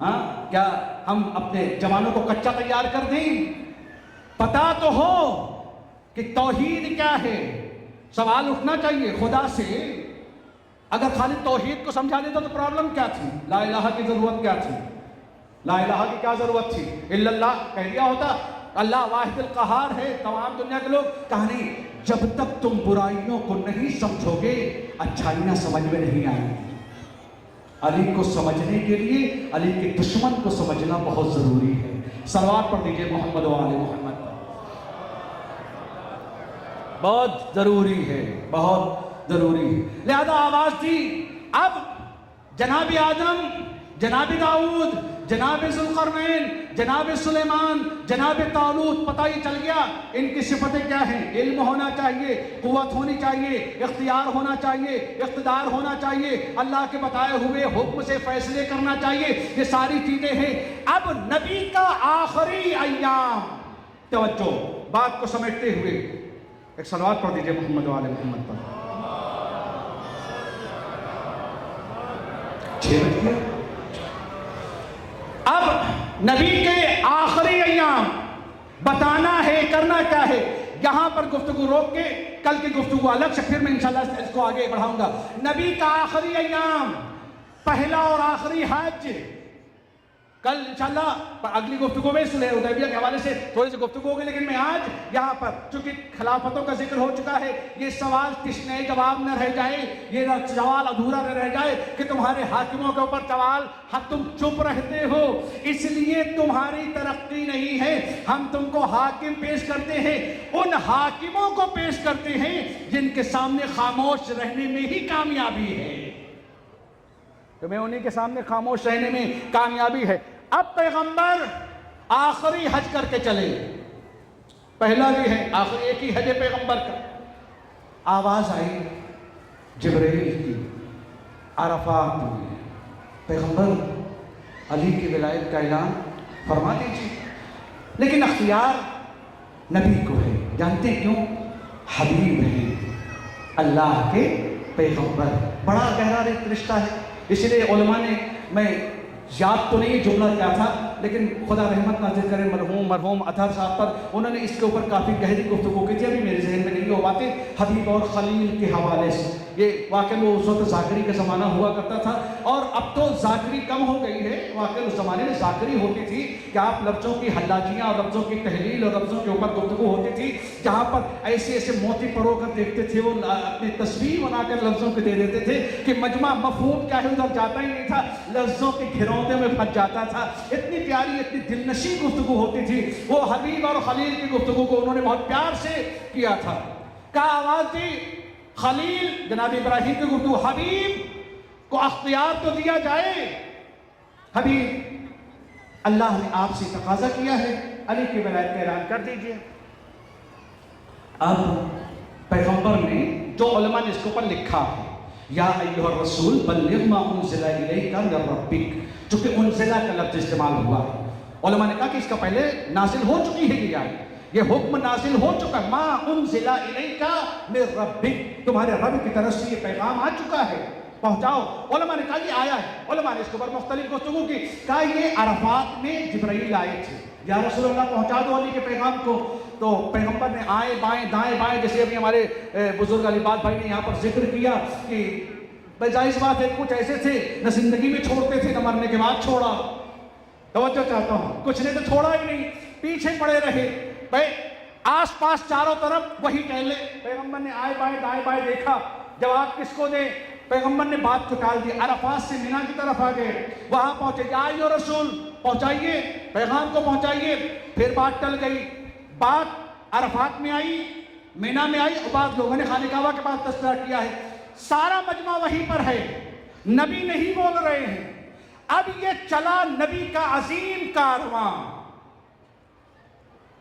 ہاں، کیا ہم اپنے جوانوں کو کچا تیار کر دیں؟ پتا تو ہو کہ توحید کیا ہے. سوال اٹھنا چاہیے خدا سے، اگر خالی توحید کو سمجھا دیتا تو پرابلم کیا تھی؟ لا الہ کی ضرورت کیا تھی؟ لا الہ کی کیا ضرورت تھی؟ الا اللہ کہہ دیا ہوتا. اللہ واحد القہار ہے، تمام دنیا کے لوگ. کہانی جب تک تم برائیوں کو نہیں سمجھو گے اچھائیاں سمجھ میں نہیں آئیں گی. علی کو سمجھنے کے لیے علی کے دشمن کو سمجھنا بہت ضروری ہے. صلوات پڑھ دیجئے محمد و آل محمد. بہت ضروری ہے، بہت ضروری ہے. لہذا آواز دی. اب جناب آدم، جناب داؤد، جناب ذوالقرنین، جناب سلیمان، جناب طالوت، پتہ ہی چل گیا ان کی صفتیں کیا ہیں. علم ہونا چاہیے، قوت ہونی چاہیے، اختیار ہونا چاہیے، اقتدار ہونا چاہیے، اللہ کے بتائے ہوئے حکم سے فیصلے کرنا چاہیے. یہ ساری چیزیں ہیں. اب نبی کا آخری ایام، توجہ بات کو سمجھتے ہوئے ایک صلوات پڑھ دیجئے محمد و آل محمد پر. 6 بج گیا. اب نبی کے آخری ایام بتانا ہے، کرنا کیا ہے. یہاں پر گفتگو روک کے کل کی گفتگو الگ سے، پھر میں انشاءاللہ اس کو آگے بڑھاؤں گا. نبی کا آخری ایام، پہلا اور آخری حج. کل انشاءاللہ اگلی گفتگو میں صلح حدیبیہ کے حوالے سے تھوڑی سی گفتگو ہوگی، لیکن میں آج یہاں پر چونکہ خلافتوں کا ذکر ہو چکا ہے، یہ سوال تشنہ جواب نہ رہ جائے، یہ سوال ادھورا نہ رہ جائے کہ تمہارے حاکموں کے اوپر سوال تم چپ رہتے ہو اس لیے تمہاری ترقی نہیں ہے. ہم تم کو حاکم پیش کرتے ہیں، ان حاکموں کو پیش کرتے ہیں جن کے سامنے خاموش رہنے میں ہی کامیابی ہے. تمہیں انہی کے سامنے خاموش رہنے میں کامیابی ہے. اب پیغمبر آخری حج کر کے چلے. پہلا بھی ہے، آخری ایک ہی حج پیغمبر کا. آواز آئی جبرائیل کی، عرفات میں، پیغمبر علی کی ولایت کا اعلان فرما دیجیے. لیکن اختیار نبی کو ہے. جانتے ہیں کیوں؟ حبیب ہیں، اللہ کے پیغمبر. بڑا گہرا رشتہ ہے. اس لیے علماء نے، میں یاد تو نہیں جملہ کیا تھا، لیکن خدا رحمت نازل کرے مرحوم اطہر صاحب پر، انہوں نے اس کے اوپر کافی گہری گفتگو کی تھی. ابھی میرے ذہن میں نہیں وہ باتیں. حبیب اور خلیل کے حوالے سے یہ واقعہ وہ اس وقت ذاکری کا زمانہ ہوا کرتا تھا، اور اب تو ذاکری کم ہو گئی ہے. واقعہ اس زمانے میں ذاکری ہوتی تھی کہ آپ لفظوں کی حلاجیاں اور لفظوں کی تحلیل اور لفظوں کے اوپر گفتگو ہوتی تھی، جہاں پر ایسے ایسے موتی پرو کر دیکھتے تھے، وہ اپنی تصویر بنا کر لفظوں کو دے دیتے تھے کہ مجمع مفہوم کیا ہے ادھر جاتا ہی نہیں تھا، لفظوں کے گھروندے میں پھنس جاتا تھا. اتنی پیاری، اتنی دلنشین گفتگو ہوتی تھی. وہ حبیب اور خلیل کی گفتگو کو انہوں نے بہت پیار سے کیا تھا. کہا آواز دی خلیل جناب ابراہیم کی گفتگو، حبیب کو اختیار تو دیا جائے. حبیب اللہ نے آپ سے تقاضا کیا ہے، علی کی ولایت کا اعلان کر دیجئے. اب پیغمبر نے، جو علماء نے اس کے اوپر لکھا ہے، یا ایھا الرسول بلغ ما انزل الیک من ربک، چونکہ انزلہ کا لفظ استعمال ہوا ہے. علماء نے کہا کہ اس کا پہلے نازل ہو چکی ہے یہ آیت، یہ حکم نازل ہو چکا ہے. ما انزل الیک من ربک، تمہارے رب کی طرف سے یہ پیغام آ چکا ہے، پہنچاؤ. علماء نے کہا یہ آیا ہے. علماء نے اس کے اوپر مختلف گفتگو کی. کہا یہ عرفات میں جبرائیل آئے تھے، یا رسول اللہ پہنچا دو علی کے پیغام کو. تو پیغمبر نے آئیں بائیں دائیں بائیں، جیسے ابھی ہمارے بزرگ علی بات بھائی نے یہاں پر ذکر کیا کہ ظاہر بات ہے کچھ ایسے تھے نہ زندگی میں چھوڑتے تھے نہ مرنے کے بعد چھوڑا. توجہ چاہتا ہوں، کچھ نے تو چھوڑا ہی نہیں، پیچھے پڑے رہے. بھائی آس پاس چاروں طرف وہی ٹہلے. پیغمبر نے آئے بائیں دائیں بائیں دیکھا، جواب کس کو دے؟ پیغمبر نے بات کو ٹال دی. عرفات سے مینا کی طرف آ گئے، وہاں پہنچے. یا ایھا رسول، پہنچائیے پیغام کو، پہنچائیے. پھر بات ٹل گئی. بات عرفات میں آئی، مینا میں آئی، اور بعض لوگوں نے خانہ کعبہ کے پاس تذکرہ کیا ہے. سارا مجمع وہیں پر ہے، نبی نہیں بول رہے ہیں. اب یہ چلا نبی کا عظیم کارواں،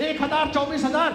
1,24,000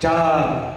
4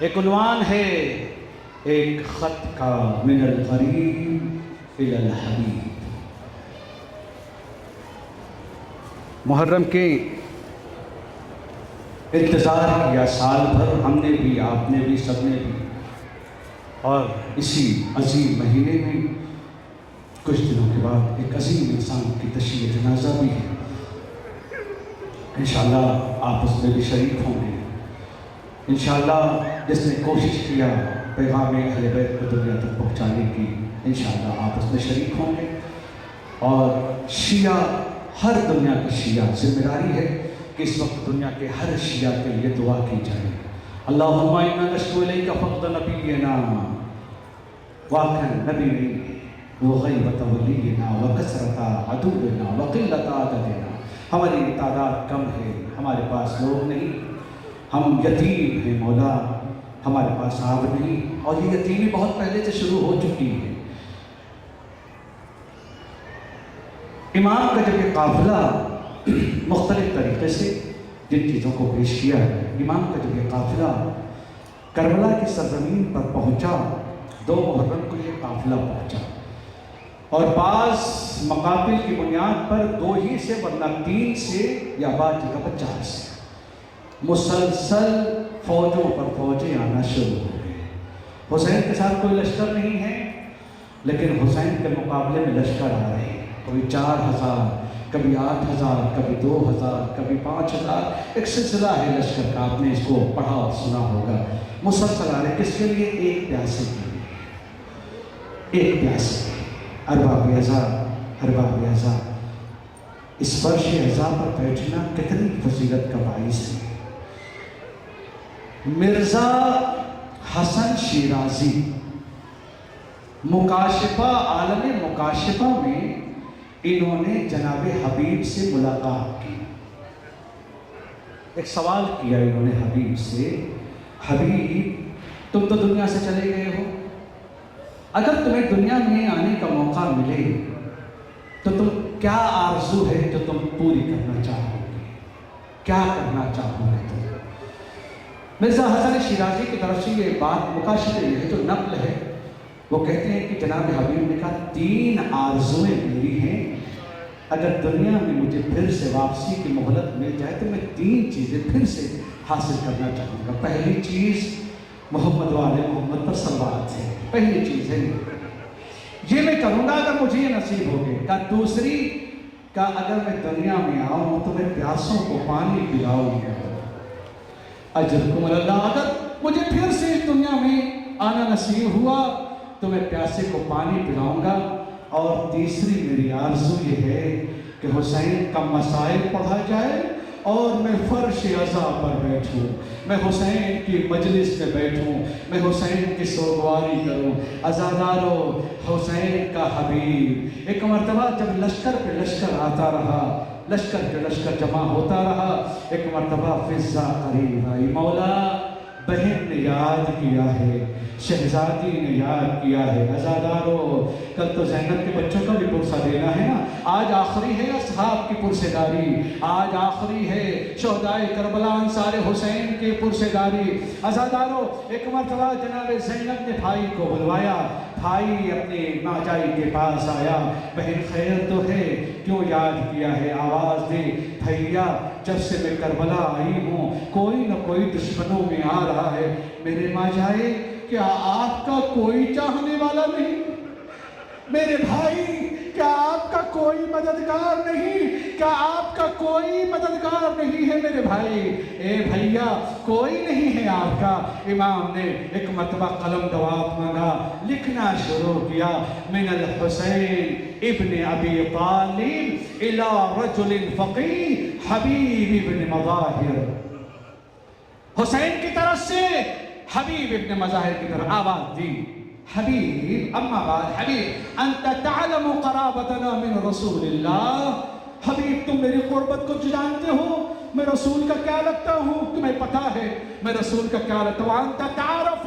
ایک عنوان ہے ایک خط کا من الغریب الی الحبیب. محرم کے انتظار کیا سال بھر، ہم نے بھی، آپ نے بھی، سب نے بھی، اور اسی عظیم مہینے میں کچھ دنوں کے بعد ایک عظیم انسان کی تشییع جنازہ بھی ہے. انشاءاللہ آپ اس میں بھی شریک ہوں گے. انشاءاللہ جس نے کوشش کیا پیغام اہل بیت کو دنیا تک پہنچانے کی، انشاءاللہ آپ اس میں شریک ہوں گے. اور شیعہ، ہر دنیا کے شیعہ ذمہ داری ہے کہ اس وقت دنیا کے ہر شیعہ کے لیے دعا کی جائے. اللہم انا نشکو الیک فقد نبینا، واقعا نبی نہیں، وہ غیبت ولینا وکثرت عدونا وقلت عددنا. ہماری تعداد کم ہے، ہمارے پاس لوگ نہیں، ہم یتیم ہیں مولا، ہمارے پاس آب نہیں، اور یہ یتیمی بہت پہلے سے شروع ہو چکی ہے. امام کا جب یہ قافلہ مختلف طریقے سے جن چیزوں کو پیش کیا ہے، امام کا جب یہ قافلہ کربلا کی سرزمین پر پہنچا، 2 محرم کو یہ قافلہ پہنچا، اور بعض مقابل کی بنیاد پر 2 ہی سے، ورنہ 3 سے، یا بعض جگہ پر 4 سے مسلسل فوجوں پر فوجیں آنا شروع ہو گئی. حسین کے ساتھ کوئی لشکر نہیں ہے، لیکن حسین کے مقابلے میں لشکر آ رہے ہیں. کبھی 4000، کبھی 8000، کبھی 2000، کبھی 5000. ایک سلسلہ ہے لشکر کا، آپ نے اس کو پڑھا اور سنا ہوگا. مسلسل آ رہے، کس کے لیے؟ ایک پیاسے کے لیے، ایک پیاسے. ارباب اعزا، ارباب اعزا، اس فرش اعزا پر بیٹھنا کتنی فضیلت کا باعث ہے. مرزا حسن شیرازی مکاشفہ، عالم مکاشفہ میں انہوں نے جناب حبیب سے ملاقات کی. ایک سوال کیا انہوں نے حبیب سے، حبیب تم تو دنیا سے چلے گئے ہو، اگر تمہیں دنیا میں آنے کا موقع ملے تو تم کیا آرزو ہے جو تم پوری کرنا چاہو گے؟ کیا کرنا چاہو گے تم؟ مرزا حسن شیرازی کی طرف سے یہ بات مکاشفہ ہے، جو نقل ہے، وہ کہتے ہیں کہ جناب حبیب نے کہا 3 آرزویں میری ہیں، اگر دنیا میں مجھے پھر سے واپسی کی مہلت مل جائے تو میں 3 چیزیں پھر سے حاصل کرنا چاہوں گا. پہلی چیز محمد والے محمد پر صلوات ہے، پہلی چیز ہے یہ میں کروں گا اگر مجھے یہ نصیب ہو گئے. کہا دوسری، کہا اگر میں دنیا میں آؤں تو میں پیاسوں کو پانی پلاؤں گا. اجرکم اللہ، اگر مجھے پھر سے اس دنیا میں آنا نصیب ہوا تو میں پیاسے کو پانی پلاؤں گا. اور تیسری میری آرزو یہ ہے کہ حسین کا مسائل پڑھا جائے اور میں فرش عزا پر بیٹھوں، میں حسین کی مجلس میں بیٹھوں، میں حسین کی سوگواری کروں. عزادارو، حسین کا حبیب. ایک مرتبہ جب لشکر پہ لشکر آتا رہا، لشکر پہ لشکر جمع ہوتا رہا، ایک مرتبہ فضا قریب آئی. مولا، بہن نے یاد کیا ہے، شہزادی نے یاد کیا ہے. عزادارو، کل تو زینب کے بچوں کا بھی پرسہ دینا ہے نا. آج آخری ہے اصحاب کی پرسہ داری، آج آخری ہے شہدائے کربلا انصار حسین کی پرسہ داری. عزادارو، ایک مرتبہ جناب زینب نے بھائی کو بلوایا. بھائی اپنے ماجائی کے پاس آیا. بہن خیر تو ہے، کیوں یاد کیا ہے؟ آواز دے. بھیا، جب سے میں کربلا آئی ہوں کوئی نہ کوئی دشمنوں میں آ رہا ہے. میرے ماجائے، کیا آپ کا کوئی چاہنے والا نہیں؟ میرے بھائی، کیا آپ کا کوئی مددگار نہیں؟ کیا آپ کا کوئی مددگار نہیں ہے میرے بھائی؟ اے بھیا، کوئی نہیں ہے آپ کا. امام نے ایک مرتبہ قلم دوات مانگا، لکھنا شروع کیا. من الحسین ابن ابی طالب الى رجل فقیر حبیب ابن مظاہر. حسین کی طرف سے حبیب ابن مظاہر کی طرف آواز دی. حبیب، اما بعد حبیب، انت تعلم قرابتنا من رسول اللہ. حبیب، تم میری قربت کو جانتے ہو، میں رسول کا کیا لگتا ہوں، تمہیں پتا ہے میں رسول کا کیا لگتا ہوں. انت تعرف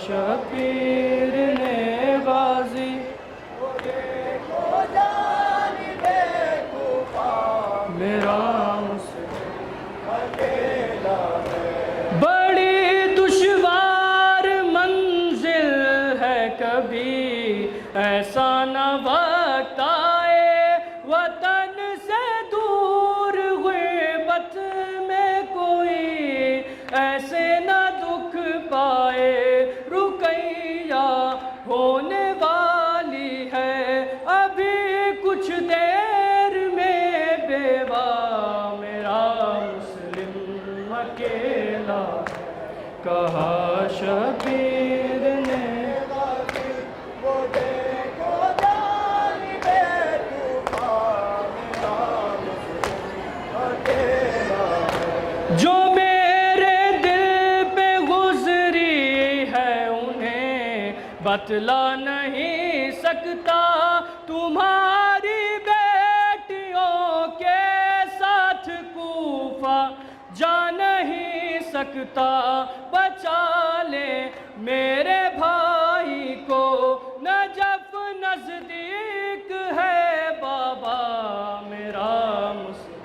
شبیر نے غازی میرا بڑی دشوار منزل ہے، کبھی ایسا نہ وقت آئے وطن سے دور، غربت میں کوئی ایسے نہ دکھ پائے، رقیہ ہونے والی ہے ابھی کچھ دیر میں بیوہ، میرا مسلم اکیلا کہا شبیر نے جو میرے دل پہ گزری ہے انہیں بتلا نہیں سکتا، تمہاری بیٹیوں کے ساتھ کوفہ جا نہیں سکتا، بچا لے میرے بھائی کو، نجف نزدیک ہے بابا، میرا مسلم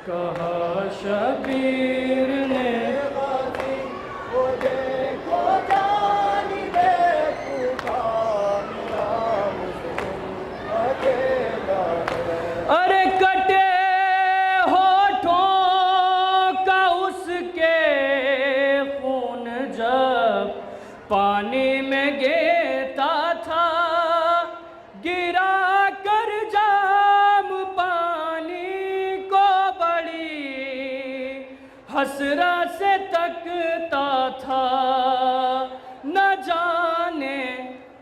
کہا شبیر نے ارے کٹے ہونٹوں کا اس کے خون جب پانی میں گرتا تھا، گرا کر جام پانی کو بڑی حسرت سے تکتا تھا، نہ جانے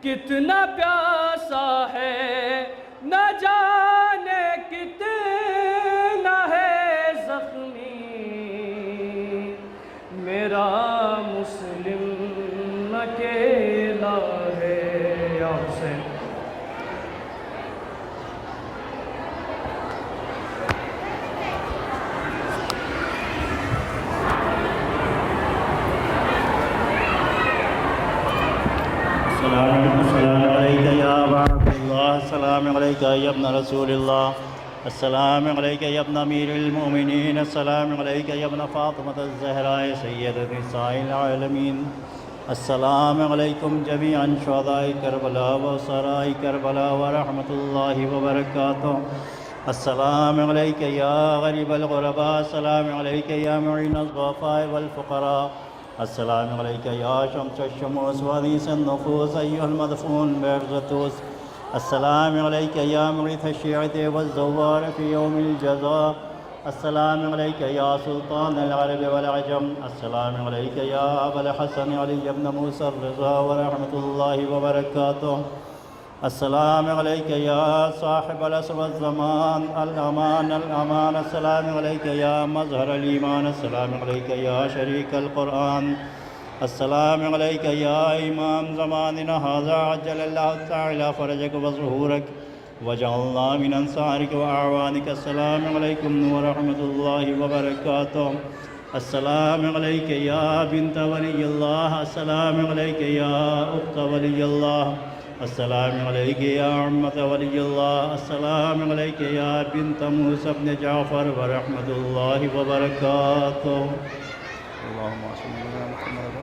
کتنا پیاسا ہے، نہ جانے کتنا ہے زخمی، میرا مسلم اکیلا ہے، یا حسین السلام علیک یا ابا عبداللہ، السلام علیک یا ابن رسول اللہ، السلام علیک یا ابن امیر المؤمنین، السلام علیک یا ابن فاطمۃ الزہراء سیدۃ نساء العالمین، السلام علیکم جمیعا شہداء کربلا و اسراء کربلا ورحمۃ اللہ وبرکاتہ، السلام علیک یا غریب الغرباء، السلام علیک یا معین الضعفاء والفقراء، السلام علیک یا شمس الشموس وانیس النفوس ایها المدفون بعرضتوس، السلام علیک یا مغیث الشیعة والزوار فی یوم الجزاء، السلام علیک یا سلطان العرب والعجم، السلام علیک یا ابا الحسن علی بن موسى الرضا ورحمۃ اللہ وبرکاتہ، السلام علیک یا صاحب العصر والزمان، الامان الامان، السلام علیک یا مظہر الایمان، السلام علیک یا شریک القرآن، السلام علیک یا امام زماننا هذا عجل اللہ تعالی فرجک وظہورک وجعلنا من انصارک واعوانک، السلام علیکم ورحمۃ اللہ وبرکاتہ، السلام علیک یا بنت ولی اللہ، السلام علیک یا اخت ولی اللہ، السلام علیک یا عمت ولی اللہ، السلام علیک یا بنت موسیٰ بن جعفر ورحمۃ اللہ وبرکاتہ۔ اللهم صل على محمد